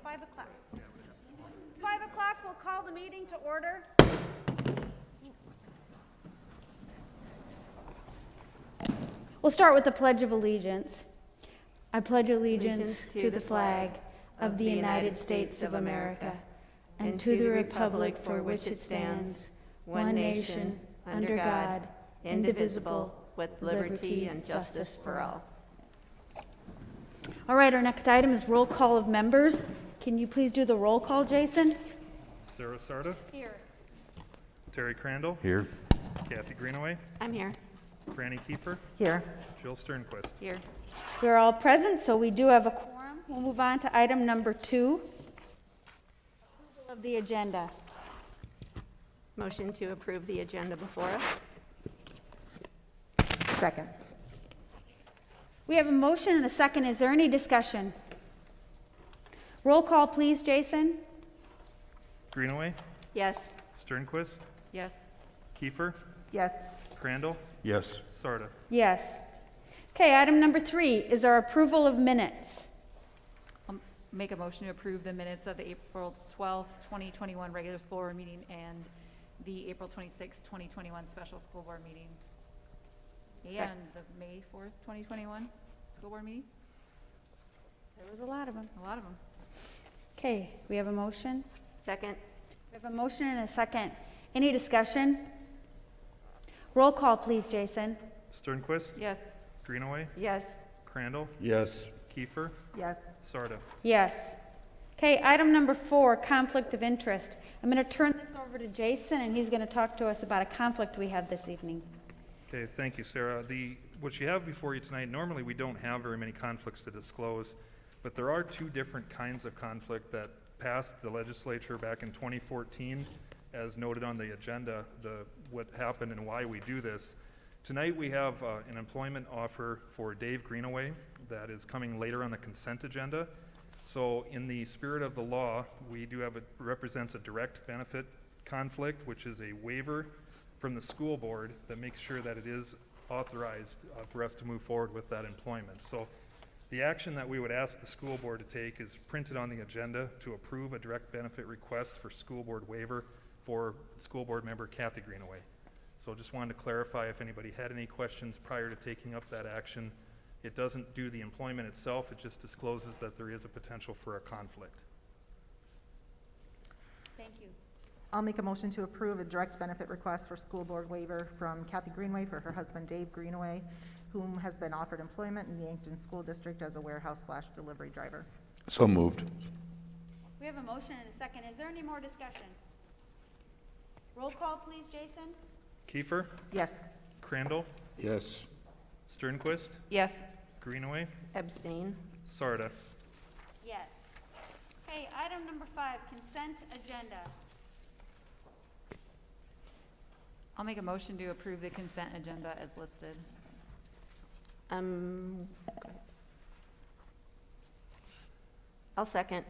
5 o'clock. It's 5 o'clock. We'll call the meeting to order. We'll start with the Pledge of Allegiance. I pledge allegiance to the flag of the United States of America and to the republic for which it stands, one nation, under God, indivisible, with liberty and justice for all. All right, our next item is roll call of members. Can you please do the roll call, Jason? Sarah Sarda. Here. Terry Crandall. Here. Kathy Greenaway. I'm here. Franny Kiefer. Here. Jill Sternquist. Here. We're all present, so we do have a quorum. We'll move on to item number 2, approval of the agenda. Motion to approve the agenda before us. Second. We have a motion and a second. Is there any discussion? Roll call, please, Jason. Greenaway. Yes. Sternquist. Yes. Kiefer. Yes. Crandall. Yes. Sarda. Yes. Okay, item number 3 is our approval of minutes. I'll make a motion to approve the minutes of the April 12th, 2021 regular school board meeting and the April 26th, 2021 special school board meeting. And the May 4th, 2021 school board meeting. There was a lot of them. A lot of them. Okay, we have a motion. Second. We have a motion and a second. Any discussion? Roll call, please, Jason. Sternquist. Yes. Greenaway. Yes. Crandall. Yes. Kiefer. Yes. Sarda. Yes. Okay, item number 4, conflict of interest. I'm going to turn this over to Jason, and he's going to talk to us about a conflict we have this evening. Okay, thank you, Sarah. What you have before you tonight, normally we don't have very many conflicts to disclose, but there are 2 different kinds of conflict that passed the legislature back in 2014, as noted on the agenda, what happened and why we do this. Tonight we have an employment offer for Dave Greenaway that is coming later on the consent agenda. So in the spirit of the law, we do have, it represents a direct benefit conflict, which is a waiver from the school board that makes sure that it is authorized for us to move forward with that employment. So the action that we would ask the school board to take is printed on the agenda to approve a direct benefit request for school board waiver for school board member Kathy Greenaway. So just wanted to clarify if anybody had any questions prior to taking up that action. It doesn't do the employment itself, it just discloses that there is a potential for a conflict. Thank you. I'll make a motion to approve a direct benefit request for school board waiver from Kathy Greenaway for her husband Dave Greenaway, whom has been offered employment in the Yankton School District as a warehouse/delivery driver. So moved. We have a motion and a second. Is there any more discussion? Roll call, please, Jason. Kiefer. Yes. Crandall. Yes. Sternquist. Yes. Greenaway. Abstain. Sarda. Yes. Okay, item number 5, consent agenda. I'll make a motion to approve the consent agenda as listed. I'll second.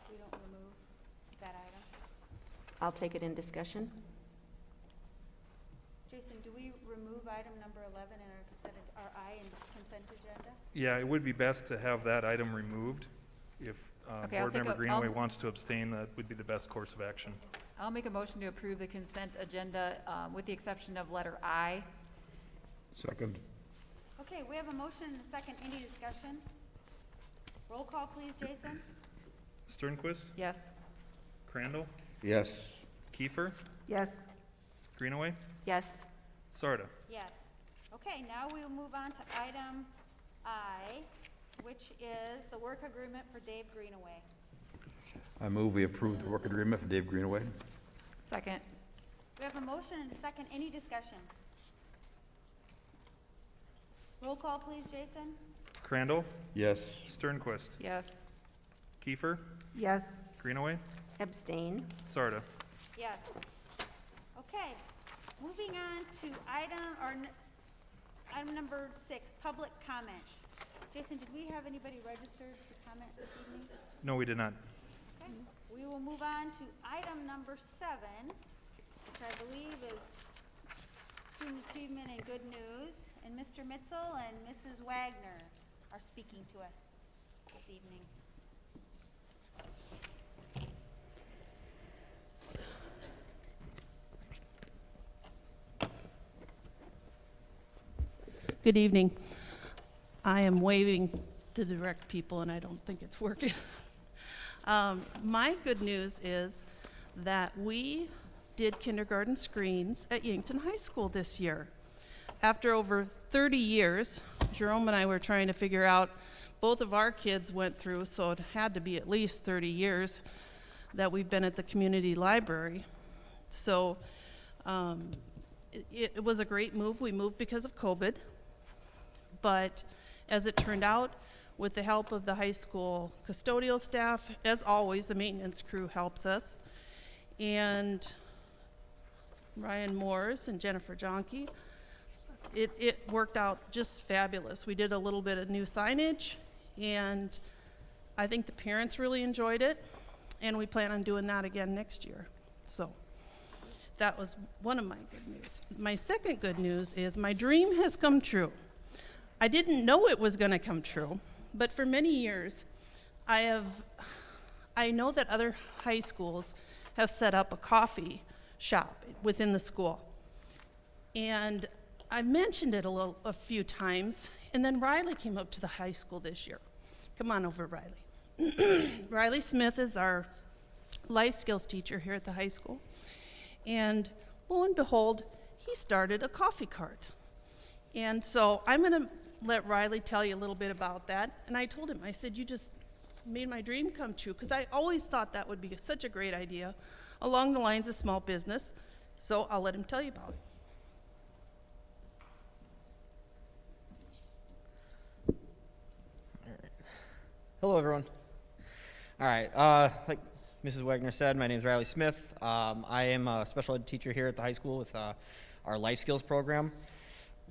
We don't remove that item. I'll take it in discussion. Jason, do we remove item number 11 in our I in consent agenda? Yeah, it would be best to have that item removed. If Okay, I'll board take member a- Greenaway I'll- wants to abstain, that would be the best course of action. I'll make a motion to approve the consent agenda with the exception of letter I. Second. Okay, we have a motion and a second. Any discussion? Roll call, please, Jason. Sternquist. Yes. Crandall. Yes. Kiefer. Yes. Greenaway. Yes. Sarda. Yes. Okay, now we'll move on to item I, which is the work agreement for Dave Greenaway. I move we approve the work agreement for Dave Greenaway. Second. We have a motion and a second. Any discussion? Roll call, please, Jason. Crandall. Yes. Sternquist. Yes. Kiefer. Yes. Greenaway. Abstain. Sarda. Yes. Okay, moving on to item number 6, public comment. Jason, did we have anybody registered to comment this evening? No, we did not. Okay, we will move on to item number 7, which I believe is student achievement and good news. And Mr. Mitchell and Mrs. Wagner are speaking to us. evening. Good evening. I am waving to direct people, and I don't think it's working. My good news is that we did kindergarten screens at Yankton High School this year. After over 30 years, Jerome and I were trying to figure out, both of our kids went through, so it had to be at least 30 years that we've been at the community library. So it was a great move. We moved because of COVID. But as it turned out, with the help of the high school custodial staff, as always, the maintenance crew helps us, and Ryan Moores and Jennifer Jonke, it worked out just fabulous. We did a little bit of new signage, and I think the parents really enjoyed it, and we plan on doing that again next year. So that was one of my good news. My second good news is my dream has come true. I didn't know it was going to come true, but for many years, I know that other high schools have set up a coffee shop within the school. And I mentioned it a few times, and then Riley came up to the high school this year. Come on over, Riley. Riley Smith is our life skills teacher here at the high school. And lo and behold, he started a coffee cart. And so I'm going to let Riley tell you a little bit about that. And I told him, I said, you just made my dream come true, because I always thought that would be such a great idea along the lines of small business. So I'll let him tell you about it. Hello, everyone. All right, like Mrs. Wagner said, my name is Riley Smith. I am a special ed teacher here at the high school with our life skills program.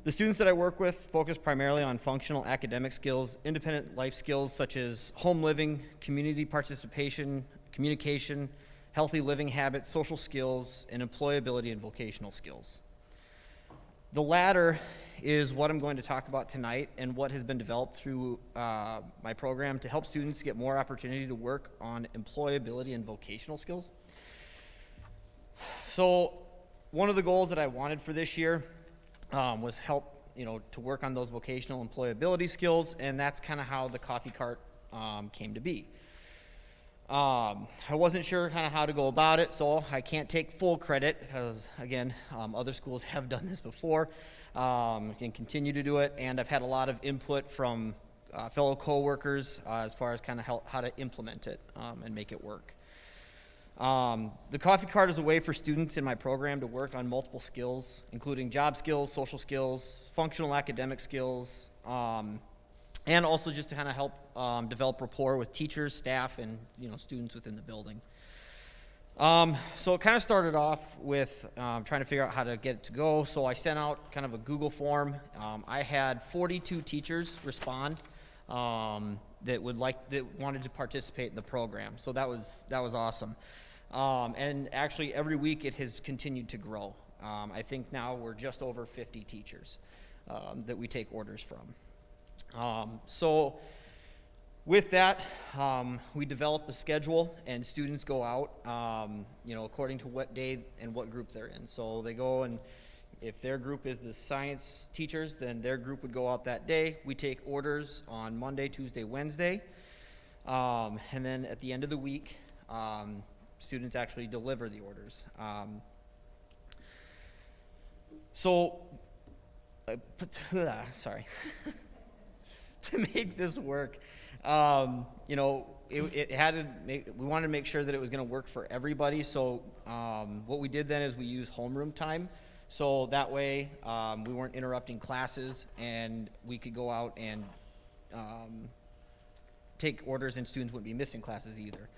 The students that I work with focus primarily on functional academic skills, independent life skills such as home living, community participation, communication, healthy living habits, social skills, and employability and vocational skills. The latter is what I'm going to talk about tonight and what has been developed through my program to help students get more opportunity to work on employability and vocational skills. So one of the goals that I wanted for this year was help, to work on those vocational employability skills, and that's kind of how the coffee cart came to be. I wasn't sure kind of how to go about it, so I can't take full credit because, again, other schools have done this before and continue to do it, and I've had a lot of input from fellow coworkers as far as kind of how to implement it and make it work. The coffee cart is a way for students in my program to work on multiple skills, including job skills, social skills, functional academic skills, and also just to kind of help develop rapport with teachers, staff, and students within the building. So it kind of started off with trying to figure out how to get it to go. So I sent out kind of a Google form. I had 42 teachers respond that wanted to participate in the program. So that was awesome. And actually every week it has continued to grow. I think now we're just over 50 teachers that we take orders from. So with that, we develop a schedule, and students go out, according to what day and what group they're in. So they go, and if their group is the science teachers, then their group would go out that day. We take orders on Monday, Tuesday, Wednesday, and then at the end of the week, students actually deliver the orders. Sorry. To make this work, it had to we wanted to make sure that it was going to work for everybody. So what we did then is we used homeroom time. So that way we weren't interrupting classes, and we could go out and take orders, and students wouldn't be missing classes either.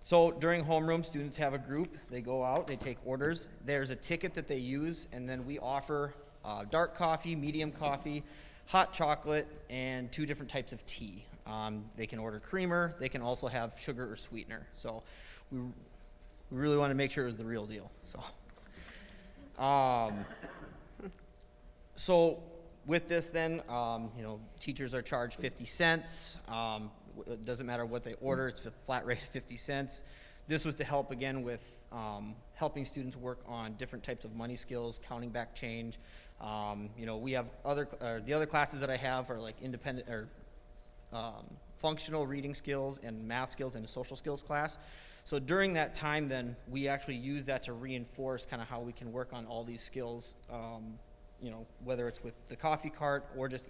So during homeroom, students have a group. They go out, they take orders. There's a ticket that they use, and then we offer dark coffee, medium coffee, hot chocolate, and 2 different types of tea. They can order creamer. They can also have sugar or sweetener. So we really want to make sure it was the real deal. So with this then, teachers are charged 50 cents. It doesn't matter what they order, it's a flat rate of 50 cents. This was to help again with helping students work on different types of money skills, counting back change. We have the other classes that I have are like independent or functional reading skills and math skills and a social skills class. So during that time then, we actually use that to reinforce kind of how we can work on all these skills, whether it's with the coffee cart or just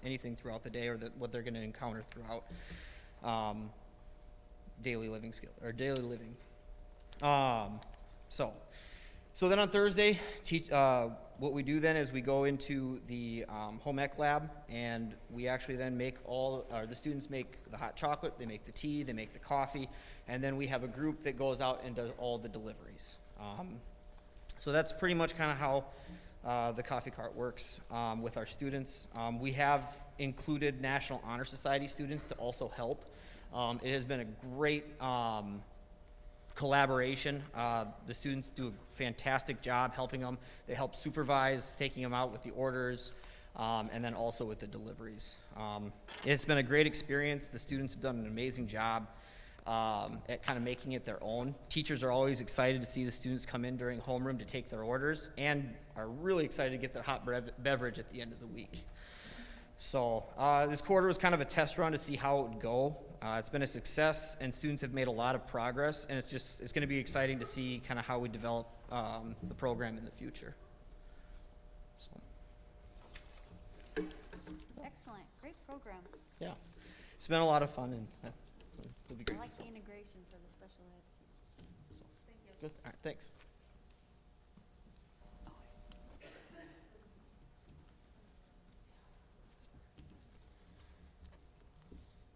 anything throughout the day or what they're going to encounter throughout daily living. So then on Thursday, what we do then is we go into the home ec lab, and we actually then the students make the hot chocolate, they make the tea, they make the coffee, and then we have a group that goes out and does all the deliveries. So that's pretty much kind of how the coffee cart works with our students. We have included National Honor Society students to also help. It has been a great collaboration. The students do a fantastic job helping them. They help supervise, taking them out with the orders, and then also with the deliveries. It's been a great experience. The students have done an amazing job at kind of making it their own. Teachers are always excited to see the students come in during homeroom to take their orders, and are really excited to get their hot beverage at the end of the week. So this quarter was kind of a test run to see how it would go. It's been a success, and students have made a lot of progress, and it's going to be exciting to see kind of how we develop the program in the future. So, Excellent, great program. yeah, it's been a lot of fun, and it'll be great. I like the integration for the special ed. Good. All right, thanks.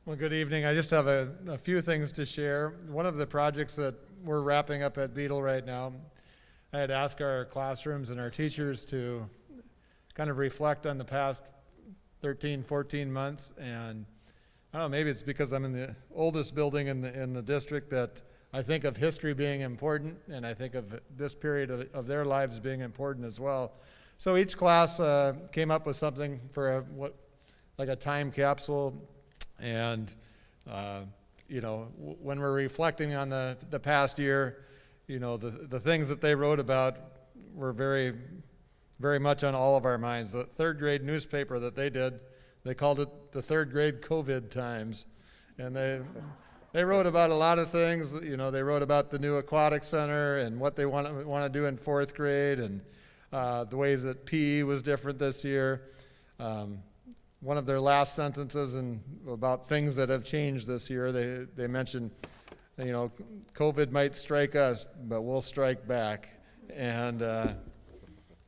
Well, good evening. I just have a few things to share. One of the projects that we're wrapping up at Beetle right now, I had asked our classrooms and our teachers to kind of reflect on the past 13, 14 months. And I don't know, maybe it's because I'm in the oldest building in the district that I think of history being important, and I think of this period of their lives being important as well. So each class came up with something for like a time capsule. And, when we're reflecting on the past year, the things that they wrote about were very, very much on all of our minds. The third grade newspaper that they did, they called it the third grade COVID times. And they wrote about a lot of things. They wrote about the new aquatic center and what they want to do in fourth grade, and the ways that PE was different this year. One of their last sentences about things that have changed this year, they mentioned, COVID might strike us, but we'll strike back. And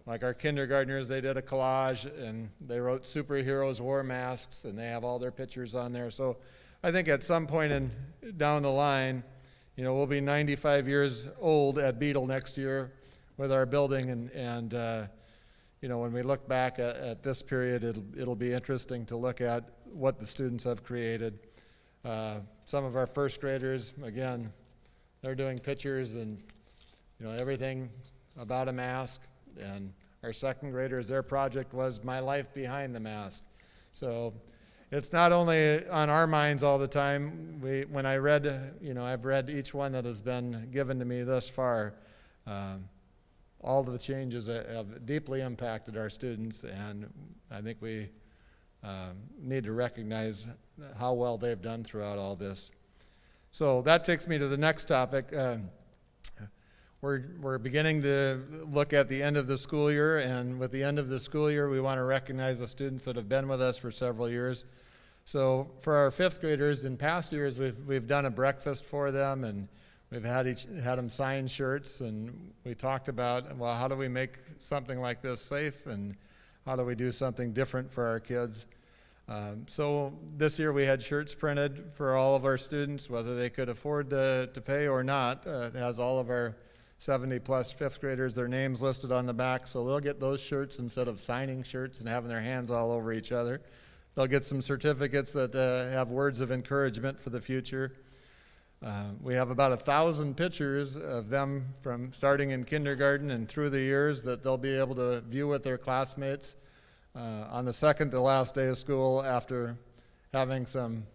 like our kindergartners, they did a collage, and they wrote superheroes wore masks, and they have all their pictures on there. So I think at some point down the line, we'll be 95 years old at Beetle next year with our building, and when we look back at this period, it'll be interesting to look at what the students have created. Some of our first graders, again, they're doing pictures and everything about a mask. And our second graders, their project was My Life Behind the Mask. So it's not only on our minds all the time. When I read, I've read each one that has been given to me thus far. All the changes have deeply impacted our students, and I think we need to recognize how well they've done throughout all this. So that takes me to the next topic. We're beginning to look at the end of the school year, and with the end of the school year, we want to recognize the students that have been with us for several years. So for our fifth graders, in past years, we've done a breakfast for them, and we've had them sign shirts, and we talked about, well, how do we make something like this safe, and how do we do something different for our kids? So this year we had shirts printed for all of our students, whether they could afford to pay or not. It has all of our 70-plus fifth graders, their names listed on the back, so they'll get those shirts instead of signing shirts and having their hands all over each other. They'll get some certificates that have words of encouragement for the future. We have about 1,000 pictures of them from starting in kindergarten and through the years that they'll be able to view with their classmates. on the second to last day of school, after having some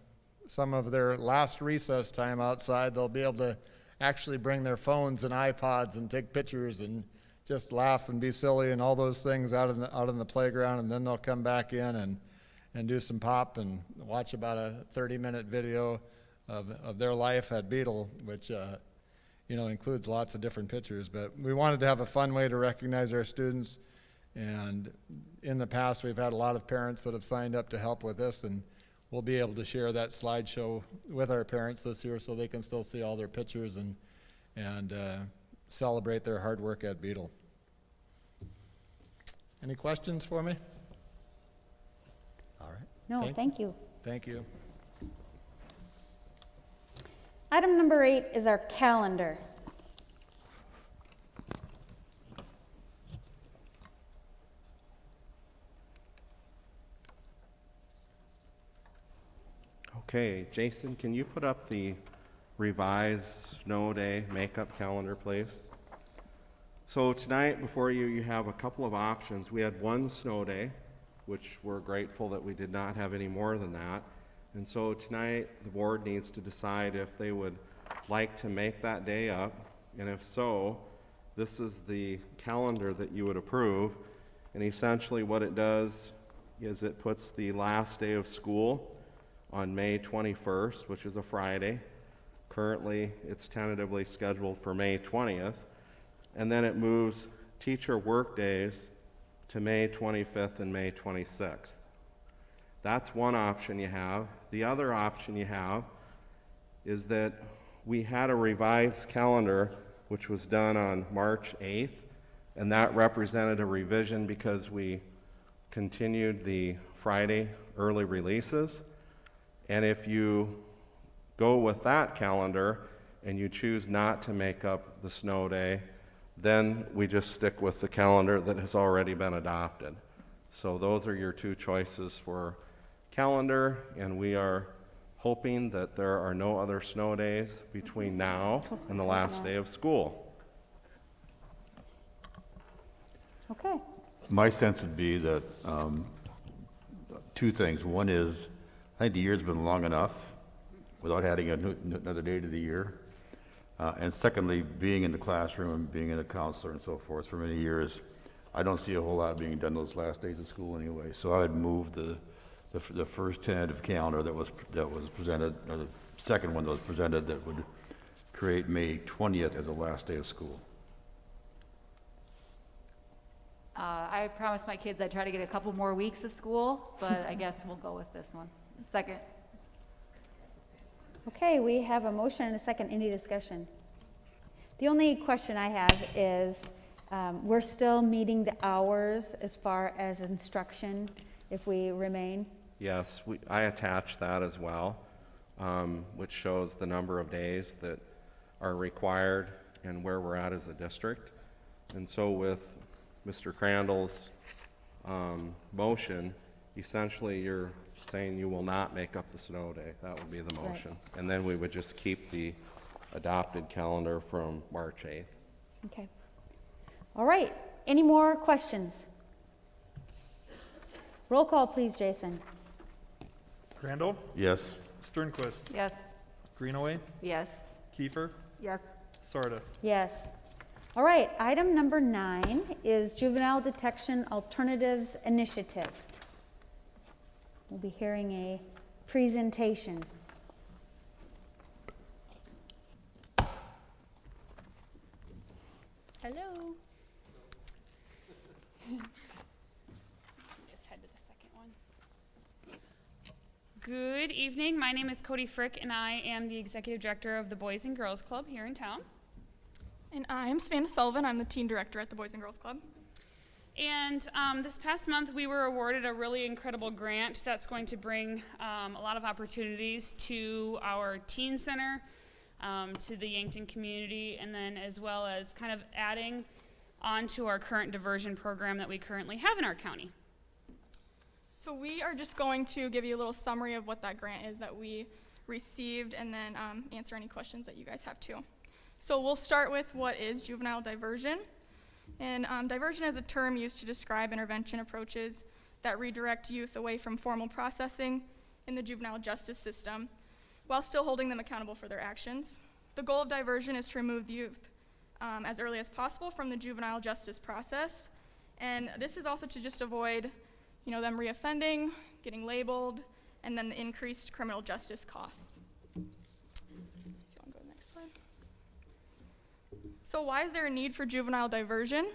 of their last recess time outside, they'll be able to actually bring their phones and iPods and take pictures and just laugh and be silly and all those things out in the playground, and then they'll come back in and do some pop and watch about a 30-minute video of their life at Beetle, which includes lots of different pictures. But we wanted to have a fun way to recognize our students, and in the past we've had a lot of parents that have signed up to help with this, and we'll be able to share that slideshow with our parents this year so they can still see all their pictures and celebrate their hard work at Beetle. Any questions for me? All right. No, thank you. Thank you. Item number 8 is our calendar. Okay, Jason, can you put up the revised snow day makeup calendar, please? So tonight before you, you have a couple of options. We had one snow day, which we're grateful that we did not have any more than that. And so tonight the board needs to decide if they would like to make that day up. And if so, this is the calendar that you would approve. And essentially what it does is it puts the last day of school on May 21st, which is a Friday. Currently, it's tentatively scheduled for May 20th. And then it moves teacher work days to May 25th and May 26th. That's one option you have. The other option you have is that we had a revised calendar which was done on March 8th, and that represented a revision because we continued the Friday early releases. And if you go with that calendar and you choose not to make up the snow day, then we just stick with the calendar that has already been adopted. So those are your two choices for calendar, and we are hoping that there are no other snow days between now and the last day of school. Okay. My sense would be that two things. One is, I think the year's been long enough without adding another day to the year. And secondly, being in the classroom and being a counselor and so forth for many years, I don't see a whole lot being done those last days of school anyway. So I would move the first tentative calendar that was presented, or the second one that was presented, that would create May 20th as the last day of school. I promised my kids I'd try to get a couple more weeks of school, but I guess we'll go with this one. Second. Okay, we have a motion and a second. Any discussion? The only question I have is, we're still meeting the hours as far as instruction if we remain? Yes, I attached that as well, which shows the number of days that are required and where we're at as a district. And so with Mr. Crandall's motion, essentially you're saying you will not make up the snow day. That would be the motion. Right. And then we would just keep the adopted calendar from March 8th. Okay. All right. Any more questions? Roll call, please, Jason. Crandall, Yes. Sternquist, Yes. Greenaway, Yes. Kiefer, Yes. Sarda. Yes. All right. Item number 9 is Juvenile Detection Alternatives Initiative. We'll be hearing a presentation. Hello. Just head to the second one. Good evening. My name is Cody Frick, and I am the Executive Director of the Boys and Girls Club here in town. And I'm Savannah Sullivan. I'm the Teen Director at the Boys and Girls Club. And this past month, we were awarded a really incredible grant that's going to bring a lot of opportunities to our teen center, to the Yankton community, and then as well as kind of adding on to our current diversion program that we currently have in our county. So we are just going to give you a little summary of what that grant is that we received, and then answer any questions that you guys have too. So we'll start with what is juvenile diversion. And diversion is a term used to describe intervention approaches that redirect youth away from formal processing in the juvenile justice system while still holding them accountable for their actions. The goal of diversion is to remove the youth as early as possible from the juvenile justice process. And this is also to just avoid them reoffending, getting labeled, and then the increased criminal justice costs. If you want to go to the next slide. So why is there a need for juvenile diversion?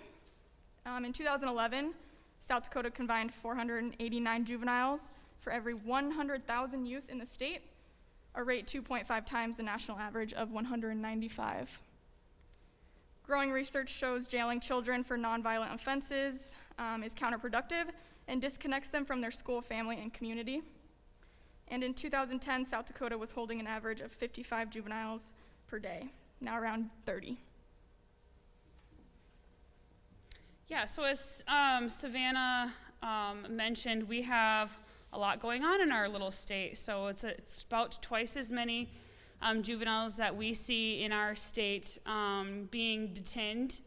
In 2011, South Dakota confined 489 juveniles for every 100,000 youth in the state, a rate 2.5 times the national average of 195. Growing research shows jailing children for nonviolent offenses is counterproductive and disconnects them from their school, family, and community. And in 2010, South Dakota was holding an average of 55 juveniles per day, now around 30. Yeah, so as Savannah mentioned, we have a lot going on in our little state. So it's about twice as many juveniles that we see in our state being detained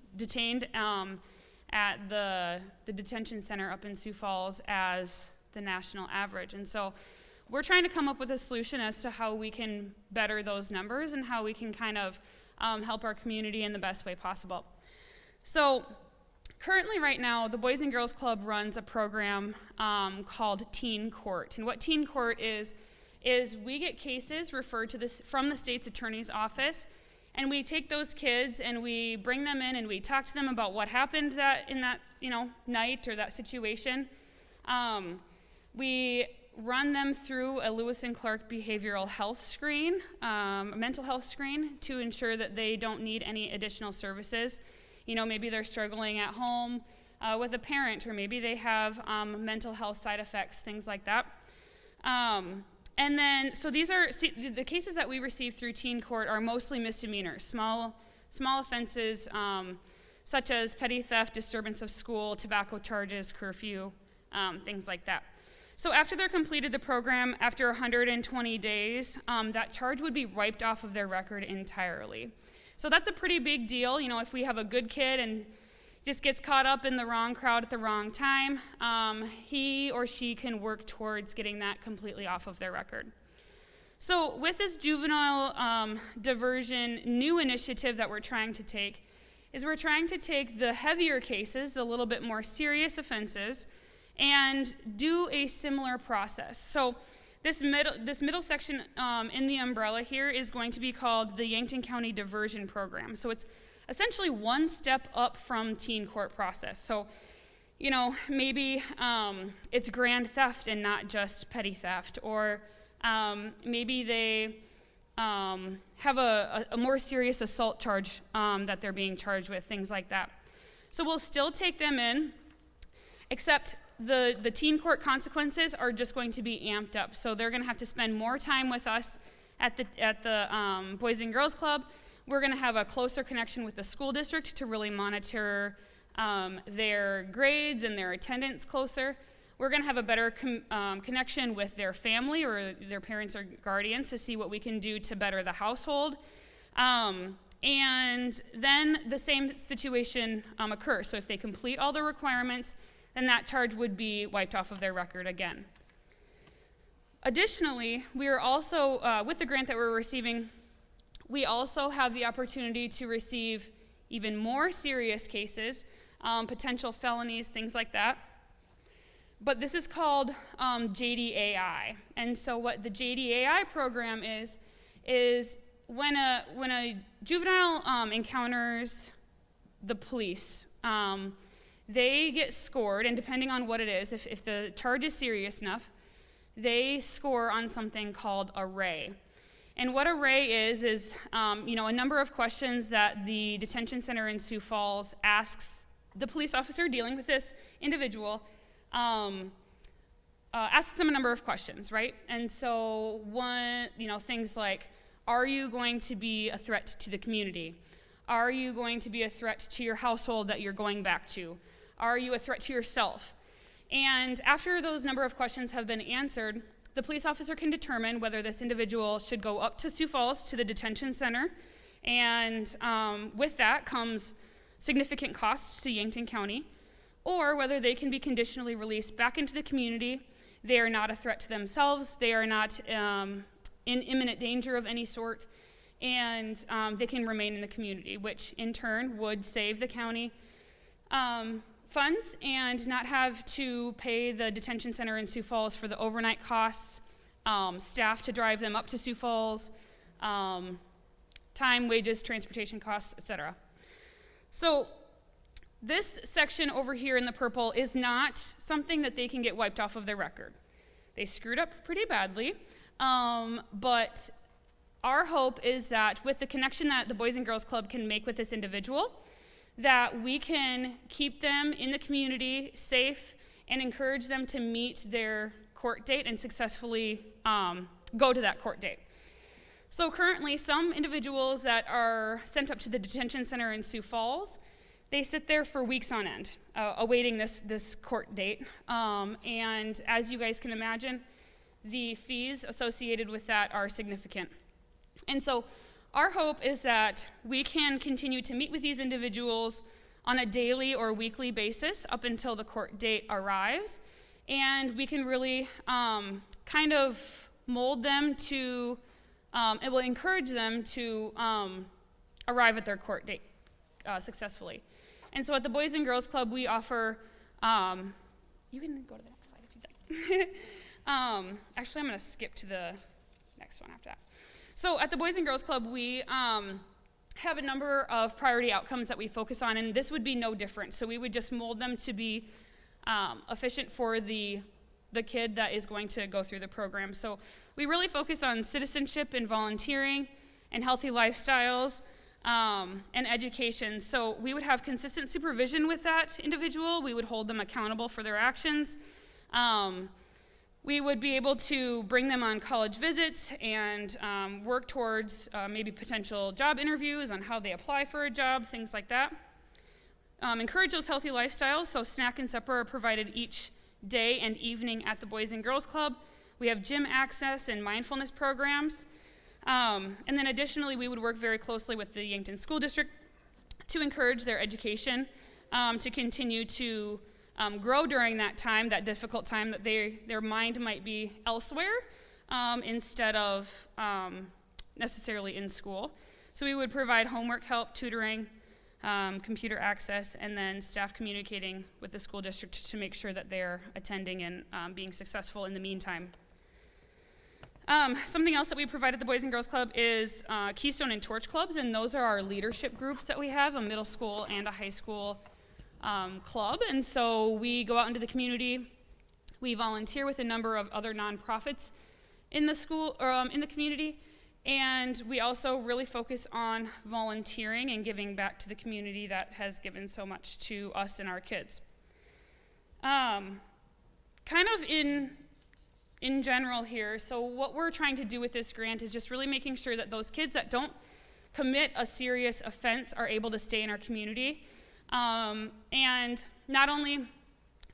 at the detention center up in Sioux Falls as the national average. And so we're trying to come up with a solution as to how we can better those numbers and how we can kind of help our community in the best way possible. So currently right now, the Boys and Girls Club runs a program called Teen Court. And what Teen Court is we get cases referred to this from the state's attorney's office, and we take those kids and we bring them in and we talk to them about what happened in that night or that situation. We run them through a Lewis and Clark behavioral health screen, a mental health screen, to ensure that they don't need any additional services. Maybe they're struggling at home with a parent, or maybe they have mental health side effects, things like that. And then, so these are, the cases that we receive through Teen Court are mostly misdemeanors, small offenses such as petty theft, disturbance of school, tobacco charges, curfew, things like that. So after they're completed the program, after 120 days, that charge would be wiped off of their record entirely. So that's a pretty big deal. If we have a good kid and just gets caught up in the wrong crowd at the wrong time, he or she can work towards getting that completely off of their record. So with this juvenile diversion new initiative that we're trying to take, we're trying to take the heavier cases, the little bit more serious offenses, and do a similar process. So this middle section in the umbrella here is going to be called the Yankton County Diversion Program. So it's essentially one step up from teen court process. So, maybe it's grand theft and not just petty theft, or maybe they have a more serious assault charge that they're being charged with, things like that. So we'll still take them in, except the teen court consequences are just going to be amped up. So they're going to have to spend more time with us at the Boys and Girls Club. We're going to have a closer connection with the school district to really monitor their grades and their attendance closer. We're going to have a better connection with their family or their parents or guardians to see what we can do to better the household. And then the same situation occurs. So if they complete all the requirements, then that charge would be wiped off of their record again. Additionally, we are also, with the grant that we're receiving, we also have the opportunity to receive even more serious cases, potential felonies, things like that. But this is called JDAI. And so what the JDAI program is when a juvenile encounters the police, they get scored, and depending on what it is, if the charge is serious enough, they score on something called array. And what array is a number of questions that the detention center in Sioux Falls asks the police officer dealing with this individual, asks them a number of questions, right? And so things like, are you going to be a threat to the community? Are you going to be a threat to your household that you're going back to? Are you a threat to yourself? And after those number of questions have been answered, the police officer can determine whether this individual should go up to Sioux Falls to the detention center, and with that comes significant costs to Yankton County, or whether they can be conditionally released back into the community. They are not a threat to themselves, they are not in imminent danger of any sort, and they can remain in the community, which in turn would save the county funds and not have to pay the detention center in Sioux Falls for the overnight costs, staff to drive them up to Sioux Falls, time, wages, transportation costs, etc. So this section over here in the purple is not something that they can get wiped off of their record. They screwed up pretty badly, but our hope is that with the connection that the Boys and Girls Club can make with this individual, that we can keep them in the community safe and encourage them to meet their court date and successfully go to that court date. So currently, some individuals that are sent up to the detention center in Sioux Falls, they sit there for weeks on end, awaiting this court date. And as you guys can imagine, the fees associated with that are significant. And so our hope is that we can continue to meet with these individuals on a daily or weekly basis up until the court date arrives, and we can really kind of mold them to, it will encourage them to arrive at their court date successfully. And so at the Boys and Girls Club, we offer, you can go to the next slide if you'd like. Actually, I'm going to skip to the next one after that. So at the Boys and Girls Club, we have a number of priority outcomes that we focus on, and this would be no different. So we would just mold them to be efficient for the kid that is going to go through the program. So we really focus on citizenship and volunteering and healthy lifestyles and education. So we would have consistent supervision with that individual. We would hold them accountable for their actions. We would be able to bring them on college visits and work towards maybe potential job interviews on how they apply for a job, things like that. Encourage those healthy lifestyles, so snack and supper are provided each day and evening at the Boys and Girls Club. We have gym access and mindfulness programs. And then additionally, we would work very closely with the Yankton School District to encourage their education, to continue to grow during that time, that difficult time that their mind might be elsewhere instead of necessarily in school. So we would provide homework help, tutoring, computer access, and then staff communicating with the school district to make sure that they're attending and being successful in the meantime. Something else that we provide at the Boys and Girls Club is Keystone and Torch Clubs, and those are our leadership groups that we have, a middle school and a high school club. And so we go out into the community, we volunteer with a number of other nonprofits in the school, or in the community, and we also really focus on volunteering and giving back to the community that has given so much to us and our kids. Kind of in general here, so what we're trying to do with this grant is just really making sure that those kids that don't commit a serious offense are able to stay in our community, and not only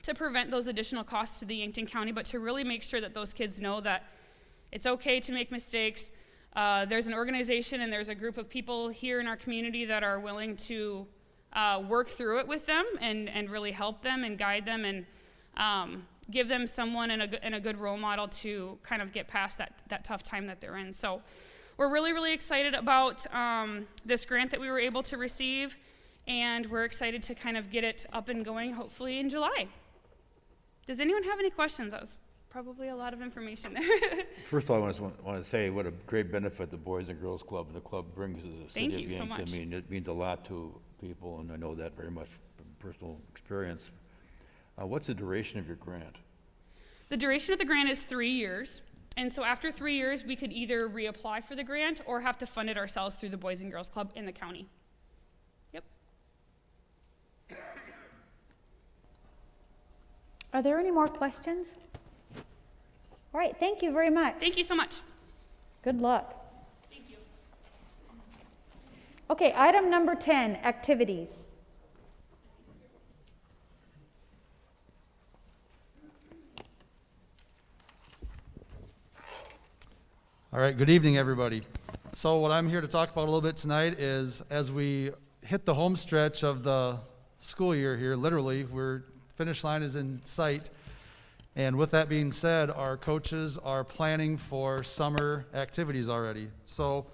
to prevent those additional costs to the Yankton County, but to really make sure that those kids know that it's okay to make mistakes. There's an organization and there's a group of people here in our community that are willing to work through it with them and really help them and guide them and give them someone and a good role model to kind of get past that tough time that they're in. So we're really, really excited about this grant that we were able to receive, and we're excited to kind of get it up and going hopefully in July. Does anyone have any questions? That was probably a lot of information there. First of all, I just want to say what a great benefit the Boys and Girls Club and the club brings to the city of Yankton. Thank you so much. I mean, it means a lot to people, and I know that very much from personal experience. What's the duration of your grant? The duration of the grant is 3 years, and so after 3 years, we could either reapply for the grant or have to fund it ourselves through the Boys and Girls Club in the county. Yep. Are there any more questions? All right, thank you very much. Thank you so much. Good luck. Thank you. Okay, item number 10, activities. All right, good evening, everybody. So what I'm here to talk about a little bit tonight is as we hit the home stretch of the school year here, literally, we're finish line is in sight. And with that being said, our coaches are planning for summer activities already. So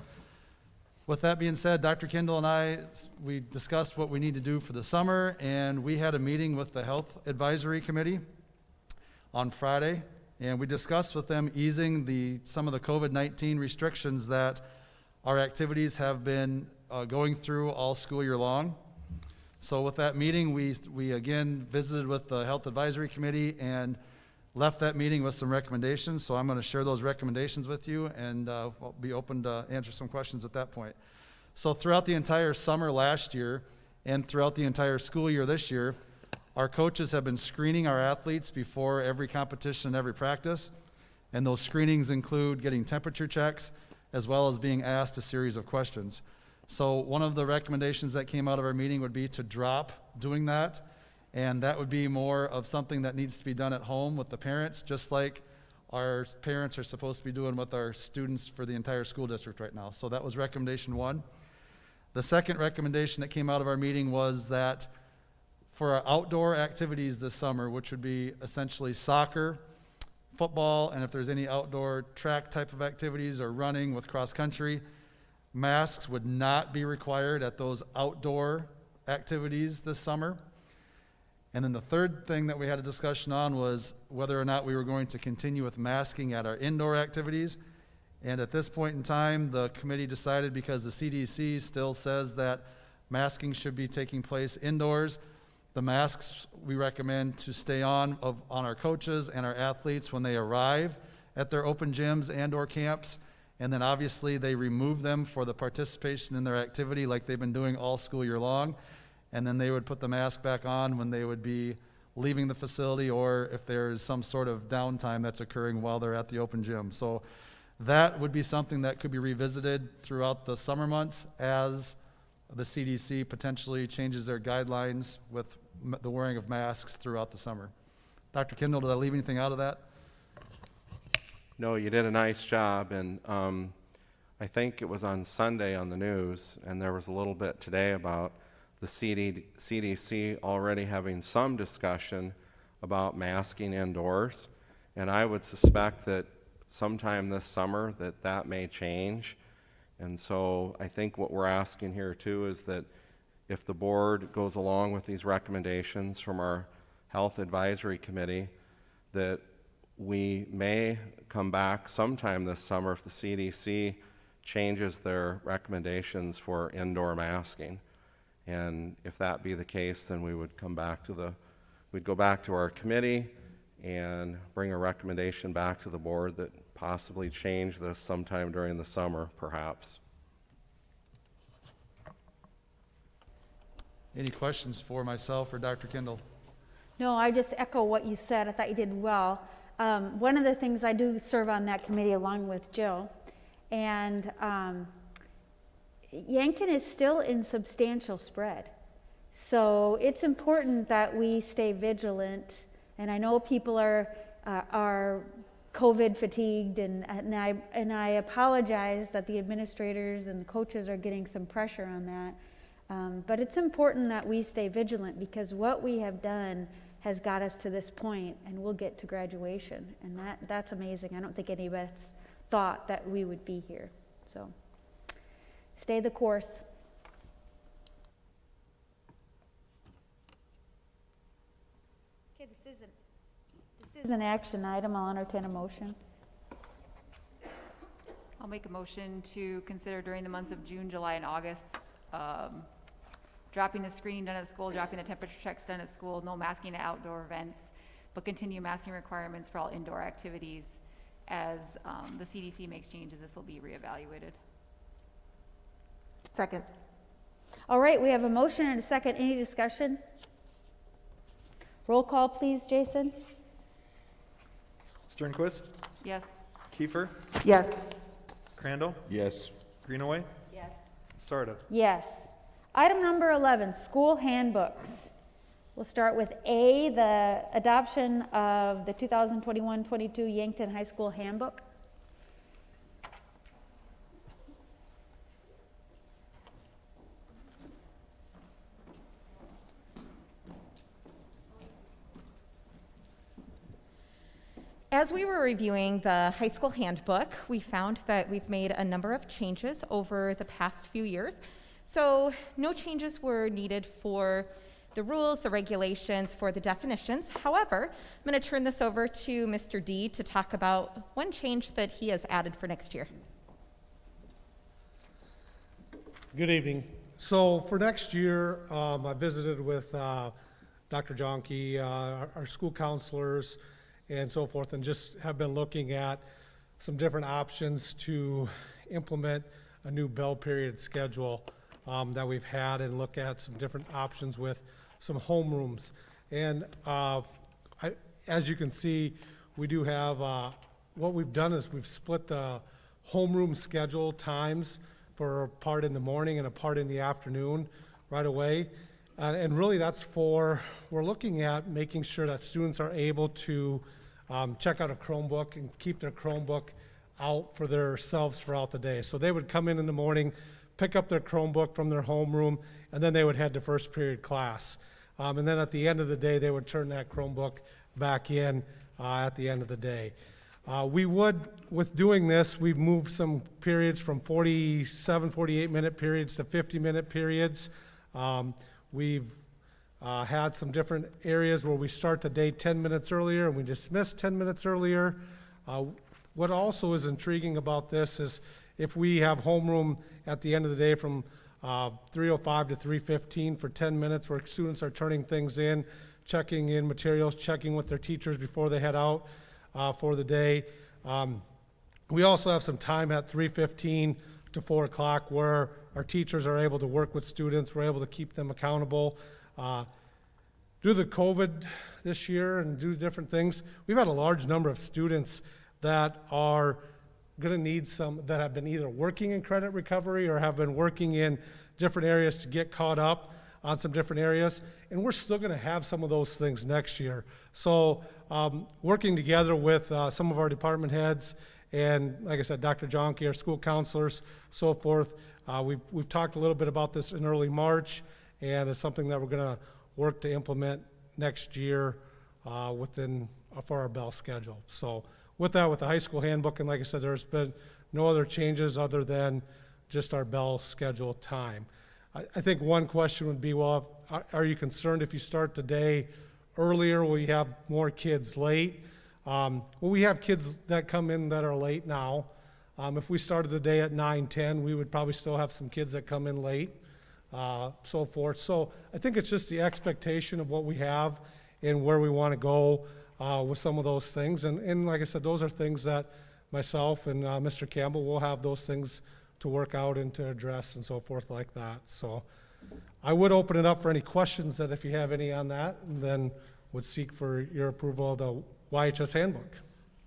with that being said, Dr. Kendall and I, we discussed what we need to do for the summer, and we had a meeting with the Health Advisory Committee on Friday, and we discussed with them easing some of the COVID-19 restrictions that our activities have been going through all school year long. So with that meeting, we again visited with the Health Advisory Committee and left that meeting with some recommendations. So I'm going to share those recommendations with you, and I'll be open to answer some questions at that point. So throughout the entire summer last year and throughout the entire school year this year, our coaches have been screening our athletes before every competition and every practice. And those screenings include getting temperature checks as well as being asked a series of questions. So one of the recommendations that came out of our meeting would be to drop doing that. And that would be more of something that needs to be done at home with the parents, just like our parents are supposed to be doing with our students for the entire school district right now. So that was recommendation one. The second recommendation that came out of our meeting was that for our outdoor activities this summer, which would be essentially soccer, football, and if there's any outdoor track type of activities or running with cross country, masks would not be required at those outdoor activities this summer. And then the third thing that we had a discussion on was whether or not we were going to continue with masking at our indoor activities. And at this point in time, the committee decided, because the CDC still says that masking should be taking place indoors, the masks we recommend to stay on our coaches and our athletes when they arrive at their open gyms and or camps. And then obviously they remove them for the participation in their activity like they've been doing all school year long. And then they would put the mask back on when they would be leaving the facility, or if there's some sort of downtime that's occurring while they're at the open gym. So that would be something that could be revisited throughout the summer months as the CDC potentially changes their guidelines with the wearing of masks throughout the summer. Dr. Kendall, did I leave anything out of that? No, you did a nice job, and I think it was on Sunday on the news, and there was a little bit today about the CDC already having some discussion about masking indoors, and I would suspect that sometime this summer that may change. And so I think what we're asking here too is that if the board goes along with these recommendations from our Health Advisory Committee, that we may come back sometime this summer if the CDC changes their recommendations for indoor masking. And if that be the case, then we would come back to we'd go back to our committee and bring a recommendation back to the board that possibly change this sometime during the summer, perhaps. Any questions for myself or Dr. Kendall? No, I just echo what you said. I thought you did well. One of the things, I do serve on that committee along with Jill, and Yankton is still in substantial spread. So it's important that we stay vigilant, and I know people are COVID fatigued, and I apologize that the administrators and the coaches are getting some pressure on that. But it's important that we stay vigilant, because what we have done has got us to this point, and we'll get to graduation, and that's amazing. I don't think anybody's thought that we would be here. So stay the course. Okay, this is an action item. I'll entertain a motion. I'll make a motion to consider during the months of June, July, and August, dropping the screening done at school, dropping the temperature checks done at school, no masking at outdoor events, but continue masking requirements for all indoor activities. As the CDC makes changes, this will be reevaluated. Second. All right, we have a motion and a second. Any discussion? Roll call, please, Jason. Sternquist, Yes. Kiefer, Yes. Crandall, Yes. Greenaway, Yes. Sarda. Yes. Item number 11, school handbooks. We'll start with A, the adoption of the 2021-22 Yankton High School Handbook. As we were reviewing the high school handbook, we found that we've made a number of changes over the past few years. So no changes were needed for the rules, the regulations, for the definitions. However, I'm going to turn this over to Mr. D to talk about one change that he has added for next year. Good evening. So for next year, I visited with Dr. Jonke, our school counselors, and so forth, and just have been looking at some different options to implement a new bell period schedule that we've had, and look at some different options with some homerooms. And as you can see, we do have, what we've done is we've split the homeroom schedule times for a part in the morning and a part in the afternoon right away. And really that's we're looking at making sure that students are able to check out a Chromebook and keep their Chromebook out for themselves throughout the day. So they would come in the morning, pick up their Chromebook from their homeroom, and then they would head to first period class. And then at the end of the day, they would turn that Chromebook back in at the end of the day. With doing this, we've moved some periods from 47, 48-minute periods to 50-minute periods. We've had some different areas where we start the day 10 minutes earlier and we dismiss 10 minutes earlier. What also is intriguing about this is if we have homeroom at the end of the day from 3:05 to 3:15 for 10 minutes where students are turning things in, checking in materials, checking with their teachers before they head out for the day. We also have some time at 3:15 to 4 o'clock where our teachers are able to work with students. We're able to keep them accountable. Due to the COVID this year and due to different things, we've had a large number of students that are going to need that have been either working in credit recovery or have been working in different areas to get caught up on some different areas, and we're still going to have some of those things next year. So working together with some of our department heads and, like I said, Dr. Jonke, our school counselors, so forth, we've talked a little bit about this in early March, and it's something that we're going to work to implement next year for our bell schedule. So with that, with the high school handbook, and like I said, there's been no other changes other than just our bell schedule time. I think one question would be, well, are you concerned if you start the day earlier, will you have more kids late? Well, we have kids that come in that are late now. If we started the day at 9:10, we would probably still have some kids that come in late, so forth. So I think it's just the expectation of what we have and where we want to go with some of those things. And like I said, those are things that myself and Mr. Campbell will have those things to work out and to address and so forth like that. So I would open it up for any questions that if you have any on that, and then would seek for your approval of the YHS handbook.